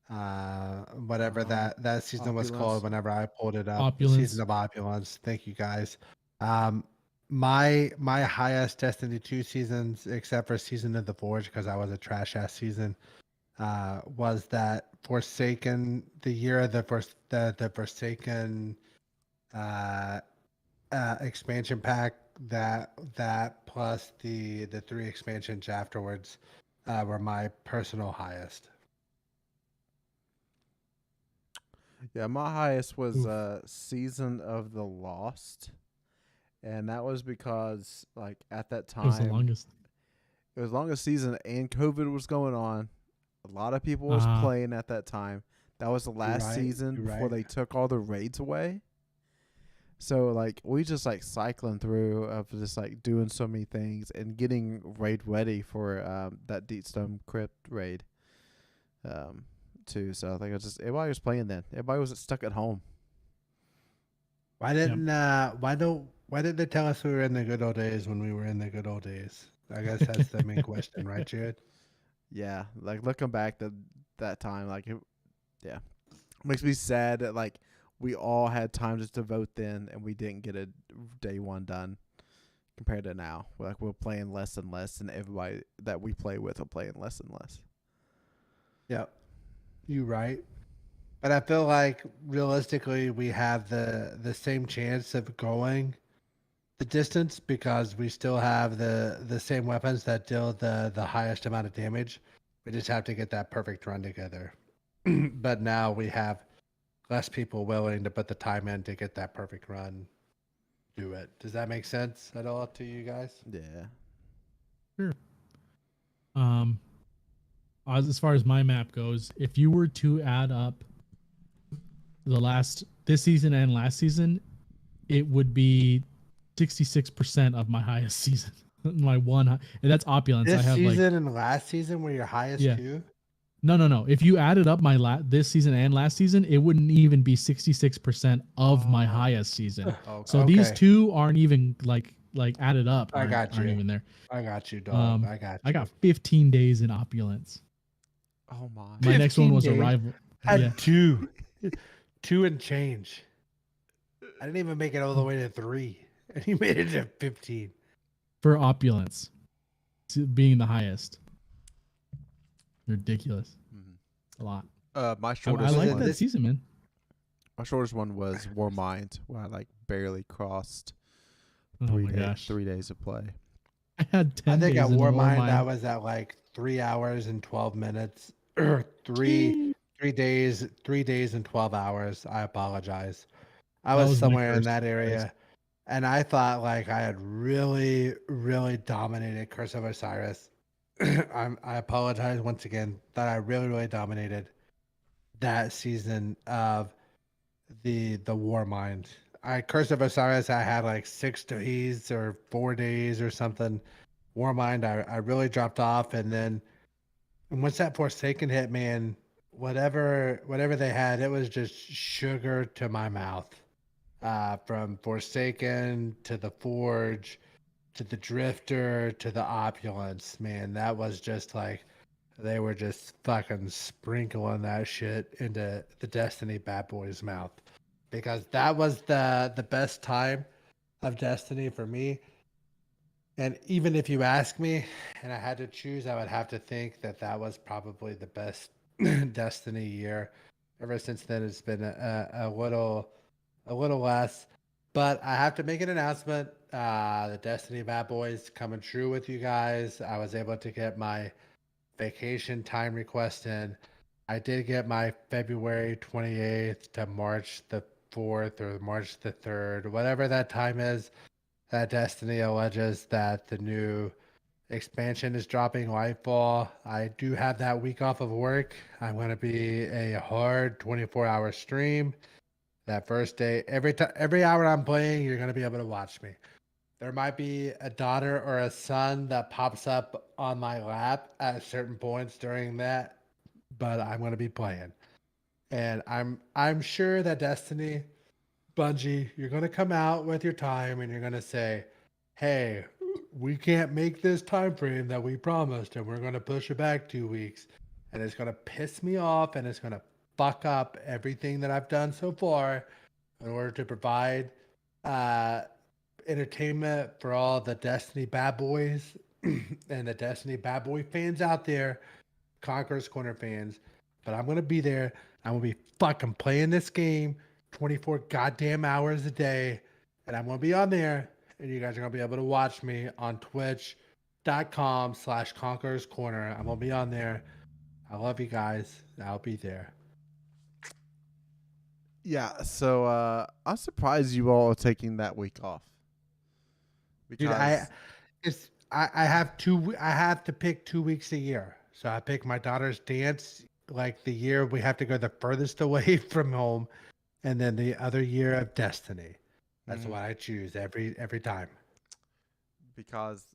Whatever that season Opulence. was called whenever I pulled it up. Opulence. Season of Opulence. Thank you guys. My highest Destiny 2 seasons, except for Season of the Forge, because I was a trash ass season, was that Forsaken, the year of the Forsaken expansion pack, that plus the 3 expansions afterwards were my personal highest. Yeah, my highest was Oof. Season of the Lost, and that was because like at that It was the time longest. it was the longest season and COVID was going on. A lot of people was Uh, playing at that time. That was the You're last right. season You're before right. they took all the raids away. So like we just like cycling through of just like doing so many things and getting raid ready for that Deepstone Crypt raid. Um too. So I think it was just everybody was playing then. Everybody was stuck at home. Why didn't they tell us we were in the good old days when we were in the good old days? I guess that's the main question, right, Jared? Yeah, like looking back to that time, like yeah, makes me sad that like we all had time just to vote then and we didn't get a day one done compared to now. Like we're playing less and less, and everybody that we play with are playing less and less. Yep. You're right. But I feel like realistically we have the same chance of going the distance because we still have the same weapons that deal the highest amount of damage. We just have to get that perfect run together. But now we have less people willing to put the time in to get that perfect run. Do it. Does that make sense at all to you guys? Yeah. sure. Um, as far as my map goes, if you were to add up this season and last season, it would be 66% of my highest season. My one, and that's opulence. I This have like, season and last season were your highest yeah, two? no. If you added up my this season and last season, it wouldn't even be 66% of my Oh, highest season. Okay. So these okay. two aren't even like added up I got aren't you. even there. I got you, dog. I got I you. got 15 days in opulence. Oh my. My next one 15 was days. arrival. Yeah, Had two. Two and change. I didn't even make it all the way to 3. And he made it to 15. for opulence being the highest. Ridiculous. Mhm. A lot. My I shortest like Was it one. that this? season, man. My shortest one was War Mind, where I like barely crossed Oh my gosh. 3 days of play. I had I 10 think at days in the war Warmind I mine. was at like 3 hours and 12 minutes. Or Gee, 3 days and 12 hours. I apologize. I that was was my somewhere in first that place. area. And I thought like I had really, really dominated Curse of Osiris. I apologize once again that I really, really dominated that season of the War Mind. I Curse of Osiris I had like 6 days or 4 days or something. War Mind I really dropped off, and then once that Forsaken hit, man, whatever they had, it was just sugar to my mouth. From Forsaken to the Forge to the Drifter to the Opulence, man, that was just like they were just fucking sprinkling that shit into the Destiny bad boy's mouth because that was the best time of Destiny for me. And even if you ask me, and I had to choose, I would have to think that that was probably the best Destiny year. Ever since then, it's been a little less. But I have to make an announcement. The Destiny Bad Boys coming true with you guys. I was able to get my vacation time request in. I did get my February 28th to March the 4th or March the 3rd, whatever that time is. That Destiny alleges that the new expansion is dropping Lightfall. I do have that week off of work. I'm going to be a hard 24-hour stream. That first day, every hour I'm playing, you're going to be able to watch me. There might be a daughter or a son that pops up on my lap at certain points during that, but I'm going to be playing. And I'm sure that Destiny Bungie, you're going to come out with your time and you're going to say, "Hey, we can't make this time frame that we promised and we're going to push it back 2 weeks." And it's going to piss me off and it's going to fuck up everything that I've done so far in order to provide uh, entertainment for all the Destiny bad boys and the Destiny bad boy fans out there, Conqueror's Corner fans. But I'm going to be there. I'm going to be fucking playing this game 24 goddamn hours a day. And I'm going to be on there. And you guys are going to be able to watch me on twitch.com/Conqueror's Corner. I'm going to be on there. I love you guys. I'll be there. Yeah, so I'm surprised you all are taking that week off. Dude, Because I have I have to pick 2 weeks a year. So I pick my daughter's dance like the year we have to go the furthest away from home, and then the other year of Destiny. That's Mhm. what I choose every time. because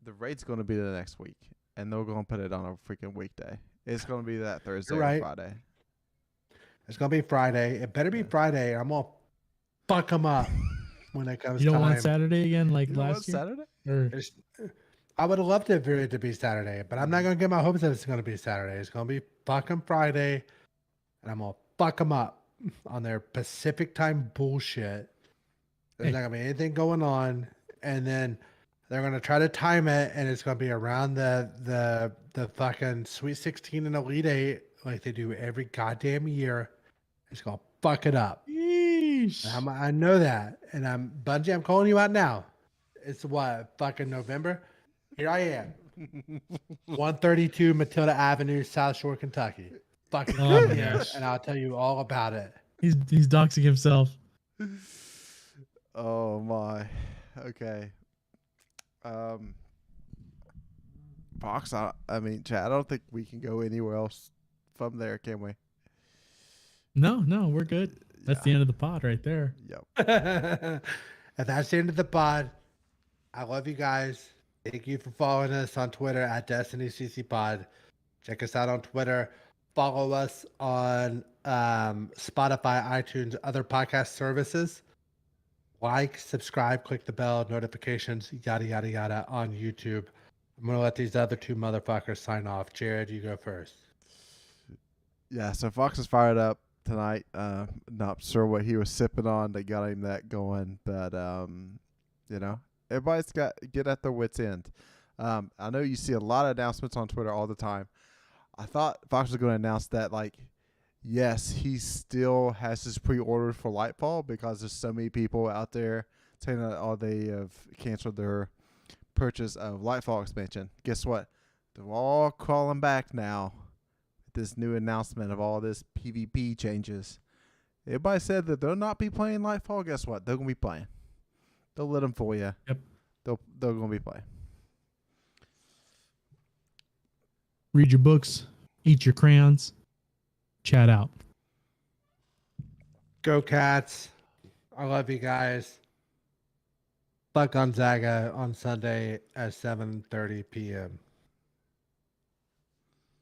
the raid's going to be the next week, and they're going to put it on a freaking weekday. It's going to be that Thursday You're or right. Friday. It's gonna be Friday. It better be Yeah. Friday. I'm gonna fuck them up when it comes You don't want time. Saturday again like You know what, last year? Saturday? Or It's, I would have loved it for it to be Saturday, but I'm not gonna get my hopes that it's gonna be Saturday. It's gonna be fucking Friday, and I'm gonna fuck them up on their Pacific time bullshit. There's Hey. not gonna be anything going on, and then they're gonna try to time it, and it's gonna be around the fucking Sweet 16 and Elite Eight, like they do every goddamn year. It's gonna fuck it up. Yeesh. I know that, and Bungie. I'm calling you out now. It's what fucking November. Here I am, 132 Matilda Avenue, South Shore, Kentucky. Fucking Oh come my here, gosh. and I'll tell you all about it. He's doxing himself. Oh my. Okay. Fox, I mean, Chad, I don't think we can go anywhere else from there, can we? No, we're good. That's the end of the pod right there. Yep. And that's the end of the pod. I love you guys. Thank you for following us on Twitter at DestinyCCPod. Check us out on Twitter. Follow us on Spotify, iTunes, other podcast services. Like, subscribe, click the bell, notifications, yada, yada, yada on YouTube. I'm going to let these other two motherfuckers sign off. Jared, you go first. Yeah, so Fox is fired up tonight. Not sure what he was sipping on that got him that going, but you know, everybody's got get at their wits end. I know you see a lot of announcements on Twitter all the time. I thought Fox was going to announce that, like, yes, he still has his pre-order for Lightfall because there's so many people out there saying that they have canceled their purchase of Lightfall expansion. Guess what? They're all crawling back now. This new announcement of all this PvP changes. Everybody said that they'll not be playing Lightfall. Guess what? They're gonna be playing. They'll let them fool you. Yep. They're gonna be playing. Read your books, eat your crayons, chat out. Go Cats. I love you guys. Fuck Gonzaga on Sunday at 7:30 p.m.